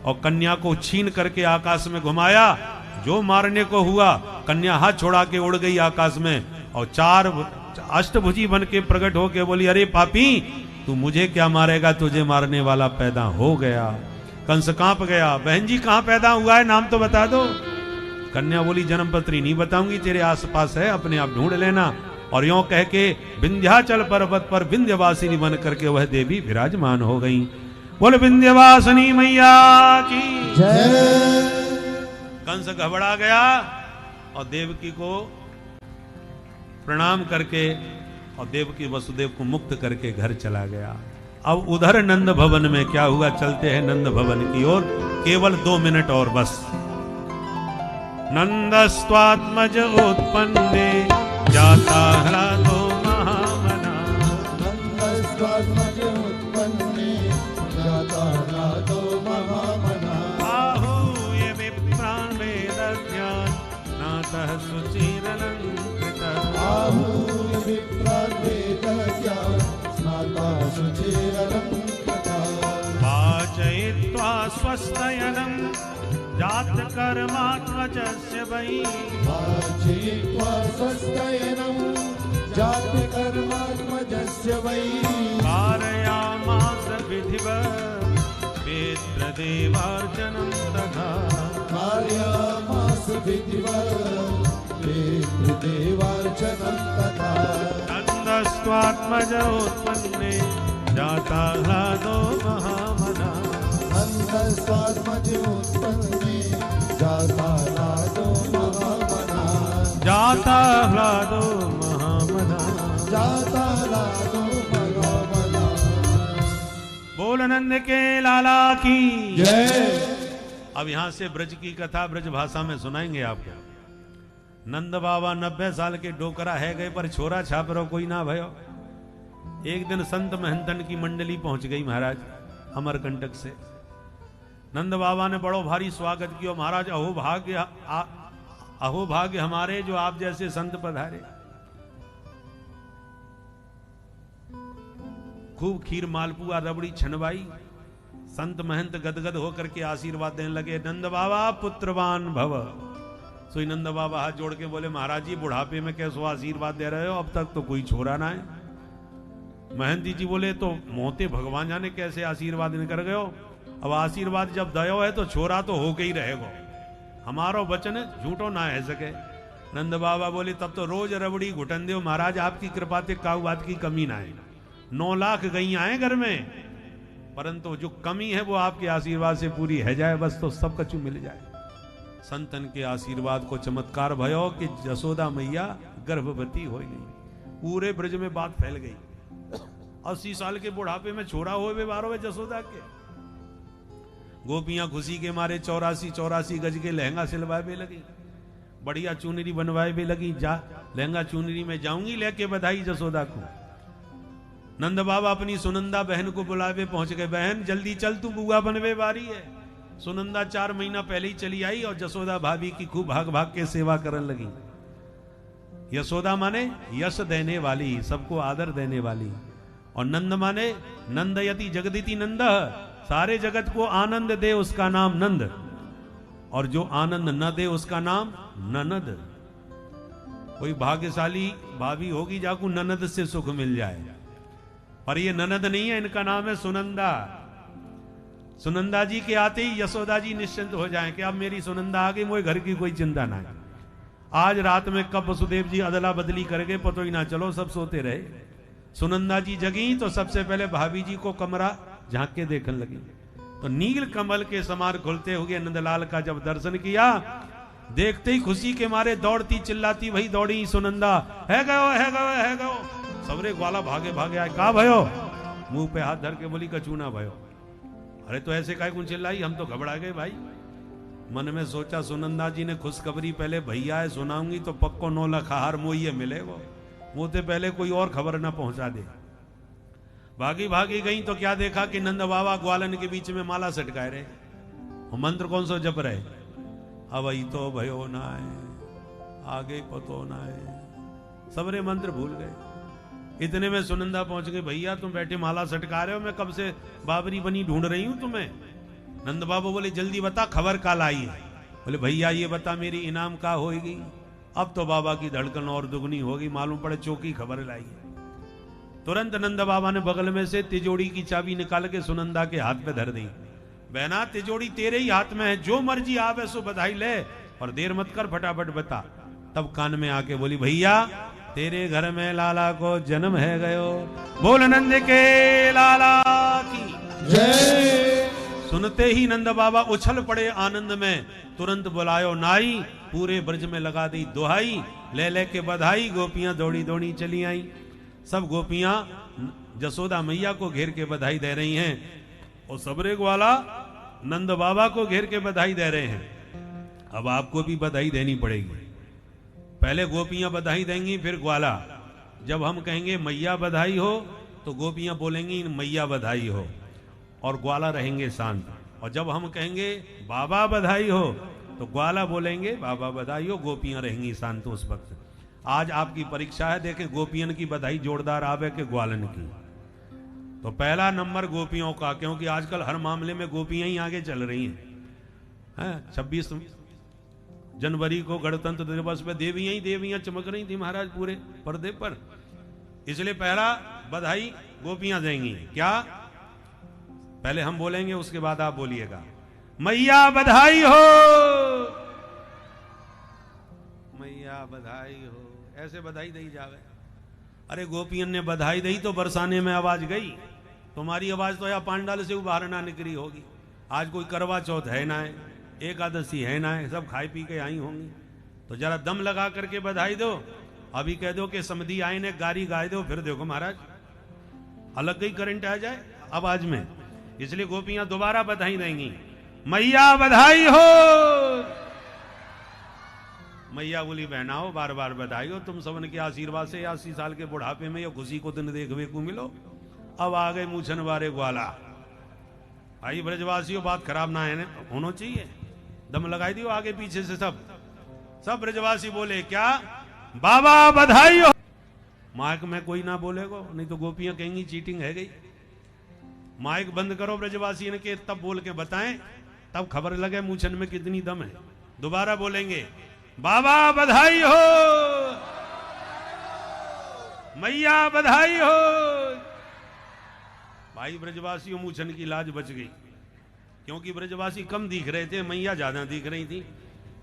और कन्या को छीन करके आकाश में घुमाया। जो मारने को हुआ कन्या हाथ छोड़ा के उड़ गई आकाश में, और 4 अष्टभुजी बन के प्रकट होके बोली, अरे पापी तू मुझे क्या मारेगा, तुझे मारने वाला पैदा हो गया। कंस कांप गया, बहन जी कहां पैदा हुआ है, नाम तो बता दो। कन्या बोली जन्मपत्री नहीं बताऊंगी, तेरे आसपास है, अपने आप ढूंढ लेना। और यों कह के विंध्याचल पर्वत पर विंध्यवासिनी बन करके वह देवी विराजमान हो गई। बोल विंध्यवासिनी मैया की जय। कंस घबरा गया और देवकी को प्रणाम करके और देवकी वसुदेव को मुक्त करके घर चला गया। अब उधर नंद भवन में क्या हुआ, चलते हैं नंद भवन की ओर, केवल 2 मिनट और बस। नंदस्त्वात्मज उत्पन्ने जाता ह्लादो महामना, नंदस्त्वात्मज उत्पन्ने जाता ह्लादो महामना, आहूय विप्रान् वेदज्ञान् नातः सुचिरलङ्कृतः, आहूय विप्रान् वेदज्ञान् स्वस्तयनं जात कर्मात्मजस्य वै वाचयित्वा स्वस्तयनं जाति कर्मात्मजस्य वै कारयामास विधिवत् पितृदेवार्चनं तथा कार्यामास विधिवत् पितृदेवार्चनं तथा नन्दस्त्वात्मजोत्पन्ने जाताह्लादो महामना नन्दस्त्वात्मजोत्पन्ने जाताह्लादो महामना जाताह्लादो महामना जाताह्लादो महामना। बोल नंद के लाला की जय। अब यहां से ब्रज की कथा ब्रज भाषा में सुनाएंगे आपको। नंद बाबा 90 साल के डोकरा है गए पर छोरा छापरो कोई ना भयो। एक दिन संत महंतन की मंडली पहुंच गई महाराज अमरकंटक से। नंद बाबा ने बड़ो भारी स्वागत किया। महाराज अहो भाग्य हमारे जो आप जैसे संत पधारे। खूब खीर मालपुआ रबड़ी छनवाई। संत महंत गदगद होकर के आशीर्वाद देने लगे। नंद बाबा पुत्रवान भव। सोई नंद बाबा हाथ जोड़ के बोले महाराज जी बुढ़ापे में कैसो आशीर्वाद दे रहे हो, अब तक तो कोई छोरा ना है। महंत जी बोले तो मोते भगवान जाने कैसे आशीर्वाद निकल गयो। अब आशीर्वाद जब दयो है तो छोरा तो होके ही रहेगा, हमारो वचन झूठो ना है सके। नंद बाबा बोले तब तो रोज रबड़ी घुटन दो महाराज, आपकी कृपा से काऊ बात की कमी ना है। 9 लाख गैया आए घर में, परंतु जो कमी है वो आपके आशीर्वाद से पूरी है जाए, बस तो सब कछु मिल जाए। संतन के आशीर्वाद को चमत्कार भयो कि जसोदा मैया गर्भवती हो गई। पूरे ब्रज में बात फैल गई। 80 साल के बुढ़ापे में छोरा हुए 12वें जसोदा के। गोपियां खुशी के मारे 84 गज के लहंगा सिलवाए लगी, बढ़िया चुनरी बनवाए भी लगी। जा लहंगा चुनरी में जाऊंगी लेके बधाई जसोदा को। नंद बाबा अपनी सुनंदा बहन को बुलावे पहुंच गए। बहन जल्दी चल तू बुआ बनवे वारी है। सुनंदा 4 महीना पहले ही चली आई और जसोदा भाभी की खूब भाग भाग के सेवा करने लगी। यशोदा माने यश देने वाली, सबको आदर देने वाली। और नंद माने नंदयति जगदिति नंद, सारे जगत को आनंद दे उसका नाम नंद, और जो आनंद न दे उसका नाम ननद। कोई भाग्यशाली भाभी होगी जाकू ननद से सुख मिल जाए, पर ये ननद नहीं है, इनका नाम है सुनंदा। सुनंदा जी के आते ही यशोदा जी निश्चिंत हो जाएं कि अब मेरी सुनंदा आ गई, मुझे घर की कोई चिंता ना है। आज रात में कब वसुदेव जी अदला बदली कर गए पतो ही ना चलो, सब सोते रहे। सुनंदा जी जगी तो सबसे पहले भाभी जी को कमरा झांक के देखने लगी, तो नील कमल के समान खुलते हुए नंदलाल का जब दर्शन किया, देखते ही खुशी के मारे दौड़ती चिल्लाती वही दौड़ी सुनंदा, है गयो है गयो है गयो। सबरे ग्वाला भागे भागे आए, कहा भयो? मुंह पे हाथ धर के बोली कचूना भयो। अरे तो ऐसे काहे कुछ चिल्लाई, हम तो घबरा गए भाई। मन में सोचा सुनंदा जी ने खुशखबरी पहले भैया है सुनाऊंगी तो पक्को 9 लाख हार मोइये मिलेगो, मुझे पहले कोई और खबर ना पहुंचा दे। भागी भागी गई तो क्या देखा कि नंद बाबा ग्वालन के बीच में माला सटकाए रहे। और मंत्र कौन सा जप रहे? अब तो भयो ना है, आगे पतो ना है, सबरे मंत्र भूल गए। इतने में सुनंदा पहुंच गई, भैया तुम बैठे माला सटका रहे हो, मैं कब से बाबरी बनी ढूंढ रही हूं तुम्हें। नंद बाबू बोले जल्दी बता खबर का लाई है। बोले भैया ये बता मेरी इनाम का होगी। अब तो बाबा की धड़कन और दुगनी होगी, मालूम पड़े चौकी खबर लाई है। तुरंत नंद बाबा ने बगल में से तिजोड़ी की चाबी निकाल के सुनंदा के हाथ पे धर दी। बहना तिजोड़ी तेरे ही हाथ में है, जो मर्जी आवे सो बधाई ले, और देर मत कर फटाफट बता। तब कान में आके बोली भैया तेरे घर में लाला को जन्म है गयो, बोल नंद के लाला की जय। सुनते ही नंद बाबा उछल पड़े आनंद में, तुरंत बुलायो नाई, पूरे ब्रज में लगा दी दुहाई, ले ले के बधाई। गोपियां दौड़ी दौड़ी चली आई। सब गोपियां जसोदा मैया को घेर के बधाई दे रही हैं, और सबरे ग्वाला नंद बाबा को घेर के बधाई दे रहे हैं। अब आपको भी बधाई देनी पड़ेगी। पहले गोपियां बधाई देंगी, फिर ग्वाला। जब हम कहेंगे मैया बधाई हो तो गोपियां बोलेंगी मैया बधाई हो, और ग्वाला रहेंगे शांत। और जब हम कहेंगे बाबा बधाई हो तो ग्वाला बोलेंगे बाबा बधाई हो, गोपियां रहेंगी शांत उस वक्त। आज आपकी परीक्षा है, देखे गोपियन की बधाई जोरदार आवे के ग्वालन की। तो पहला नंबर गोपियों का, क्योंकि आजकल हर मामले में गोपियां ही आगे चल रही हैं। 26 जनवरी को गणतंत्र दिवस पे देवियां चमक रही थी महाराज पूरे पर्दे पर, इसलिए पहला बधाई गोपियां देंगी। क्या? पहले हम बोलेंगे, उसके बाद आप बोलिएगा। मैया बधाई हो, मैया बधाई हो, ऐसे बधाई दी जावे। अरे गोपियन ने बधाई दी तो बरसाने में आवाज गई, तुम्हारी आवाज तो या पांडाल से बाहर ना निकली होगी। आज कोई करवा चौथ है ना है, एकादशी है ना है, सब खाई पी के आई होंगी, तो जरा दम लगा करके बधाई दो। अभी कह दो कि समधी आई ने गारी गाय दो, फिर देखो महाराज अलग ही करंट आ जाए आवाज में। इसलिए गोपियां दोबारा बधाई देंगी। मैया बधाई हो, मैया बोली बहनाओ बार बार बधाई हो, तुम सबन के आशीर्वाद से 80 साल के बुढ़ापे में या खुशी को दिन देखने को मिलो। अब आ गए मूछन वारे ग्वाला। भाई ब्रजवासियों, बात खराब ना है होना चाहिए, दम लगाई दियो आगे पीछे से सब ब्रजवासी बोले क्या? बाबा बधाई हो। माइक में कोई ना बोलेगा, नहीं तो गोपियां कहेंगी चीटिंग है गई। माइक बंद करो ब्रजवासी ने के, तब बोल के बताएं, तब खबर लगे मूछन में कितनी दम है। दोबारा बोलेंगे, बाबा बधाई हो, मैया बधाई हो। भाई ब्रजवासियों, मूछन की लाज बच गई, क्योंकि ब्रजवासी कम दिख रहे थे, मैया ज्यादा दिख रही थी।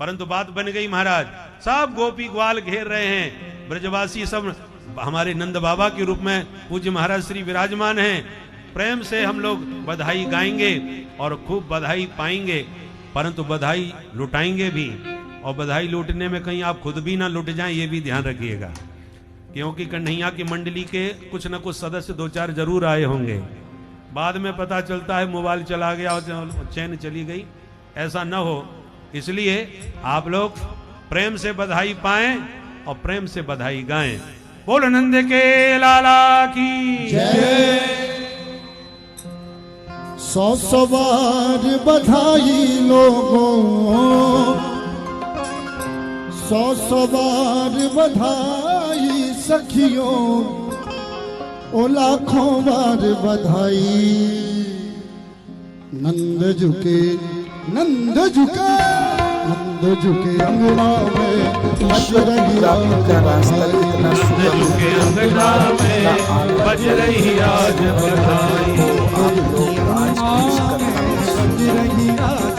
परंतु बात बन गई महाराज, सब गोपी ग्वाल घेर रहे हैं, ब्रजवासी सब हमारे नंद बाबा के रूप में पूज्य महाराज श्री विराजमान हैं। प्रेम से हम लोग बधाई गाएंगे और खूब बधाई पाएंगे, परंतु बधाई लुटाएंगे भी। और बधाई लूटने में कहीं आप खुद भी ना लुट जाएं, ये भी ध्यान रखिएगा, क्योंकि कन्हैया की मंडली के कुछ न कुछ सदस्य 2-4 जरूर आए होंगे। बाद में पता चलता है मोबाइल चला गया और चैन चली गई, ऐसा न हो। इसलिए आप लोग प्रेम से बधाई पाएं और प्रेम से बधाई गाएं। बोल नंद के लाला की जय। 100 बार बधाई लोगों, 100 बार बधाई सखियों, ओ लाखों बार बधाई। नंद झुके नंद झुके नंद झुके अंगना में बज रही का रास्ता कितना सुगम झुके अंगना में बज रही आज बधाई। आप लोग आज की इस कथा में सुनिए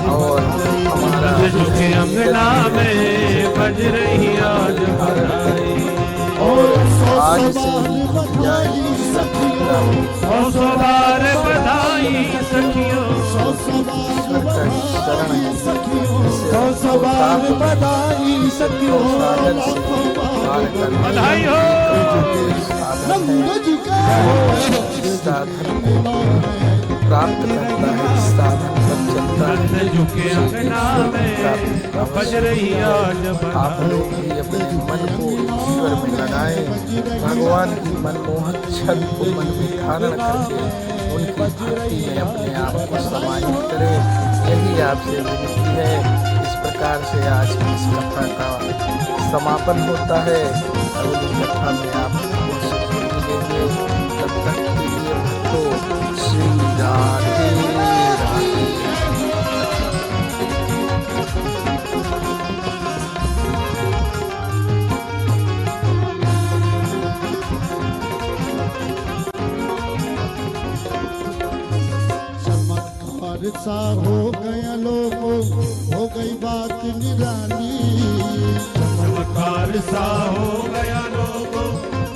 और हमारा झुके अंगना में बज रही आज बधाई। आज से बधाई सखियों, 100 बार बधाई सखियों, 100 बार बधाई सखियों, 100 बार बधाई सखियों, बधाई हो। नंद झुके साधन प्राप्त करता है, साधन पर चलता है। झुके अंगना में बज रही आज आप लोग भी अपने मन को ईश्वर में लगाएं, भगवान की मनमोहक छवि को मन में धारण करके उनकी भक्ति में अपने आप को समाहित करें। यही आपसे विनती है। इस प्रकार से आज की इस कथा का समापन होता है। अगली कथा में आप मिलेंगे। तब तक के लिए भक्तों श्री राधे राधे। सा हो गया लोगों, हो गई बात निराली। चमत्कार सा हो गया लोगों,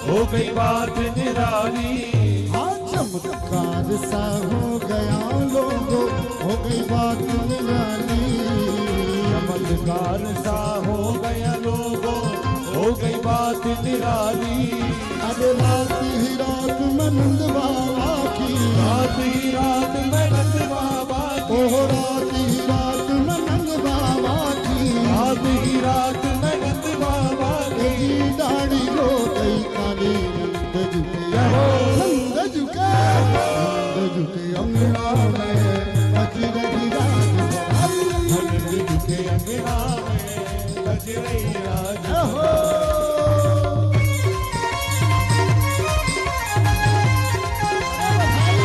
हो गई बात निराली। हाँ चमत्कार सा हो गया लोगों, हो गई बात निराली। चमत्कार सा हो गया लोगों, हो गई बात निराली। अरे रात ही रात में नंद बाबा की, रात ही रात में नंद बाबा की, ओह रात ही रात में नंद बाबा की, रात ही रात में नंद बाबा की। दाढ़ी हो गई काली। नंद झुके नंद झुके नंद झुके अंगना में बज रही राज। नंद झुके अंगना में बज रही राज। बधाई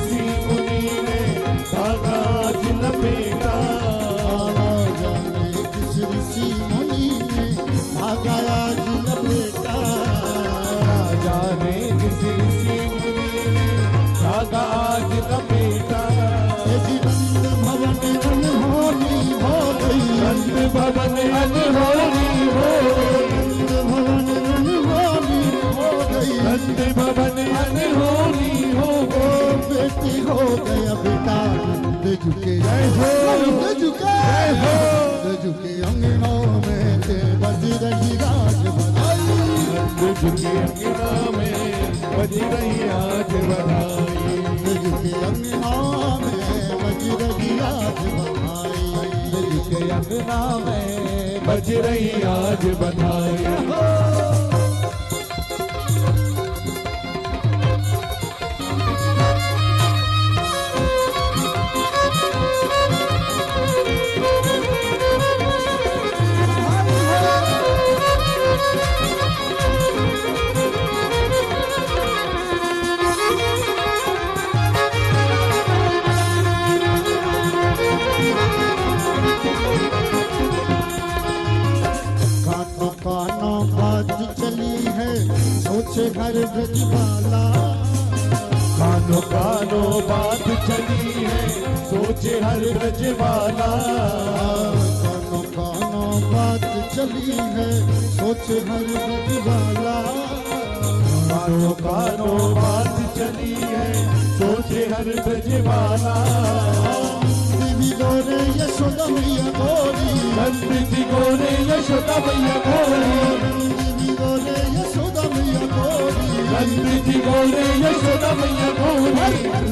ऋषि मुनि ने धागा आज लपेटा। जाने किस ऋषि मुनि ने धागा आज लपेटा। जाने किस ऋषि मुनि ने धागा आज लपेटा। नंद भवन अनहोनी हो गई। नंद भवन अनहोनी हो गई। नंद भवन अनहोनी हो गई। नंद भवन अनहोनी हो गई। बेटी हो गया बेटा नंद झुके। जय हो नंद झुके। जय हो नंद झुके अंगनों में ते बज रही राज बधाई। नंद झुके अंगना में बज रही आज बधाई। नंद झुके अंगनों में बज रही राज बधाई। नंद झुके अंगना में बज रही आज बधाई। कानों बात चली है सोचे घर ब्रजबाला। कानो कानो बात चली है सोचे हर ब्रजबाला। कानों कानों बात चली है सोचे हर ब्रजबाला। कानो कानो बात चली है सोचे हर ब्रजबाला। देवी गोरे यशोदा मैया गोरी। नंद जी गोरे यशोदा मैया गोरी। देवी गोरे यशोदा मैया गोरी। नंद जी गोरे यशोदा मैया गोरी।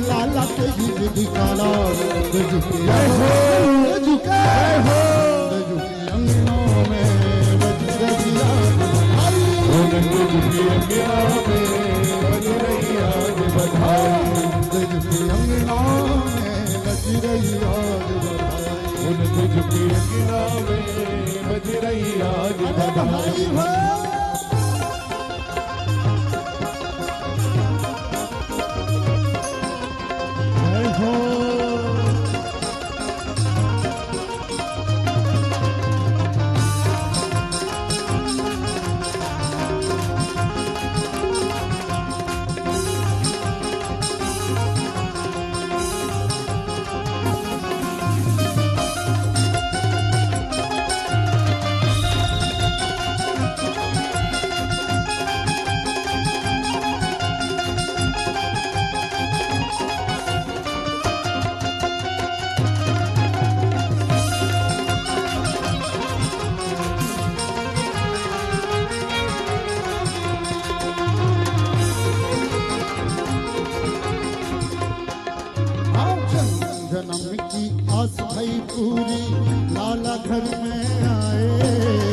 लाला के ही विधि काला नंद झुके। जय हो नंद झुके। जय हो नंद झुके अंगनों में बज रही राज बधाई। नंद झुके अंगना में बज रही आज बधाई। नंद झुके अंगनों में बज रही राज बधाई। नंद झुके अंगना में बज रही आज बधाई। जय हो जन्म की आस भई पूरी लाला घर में आए।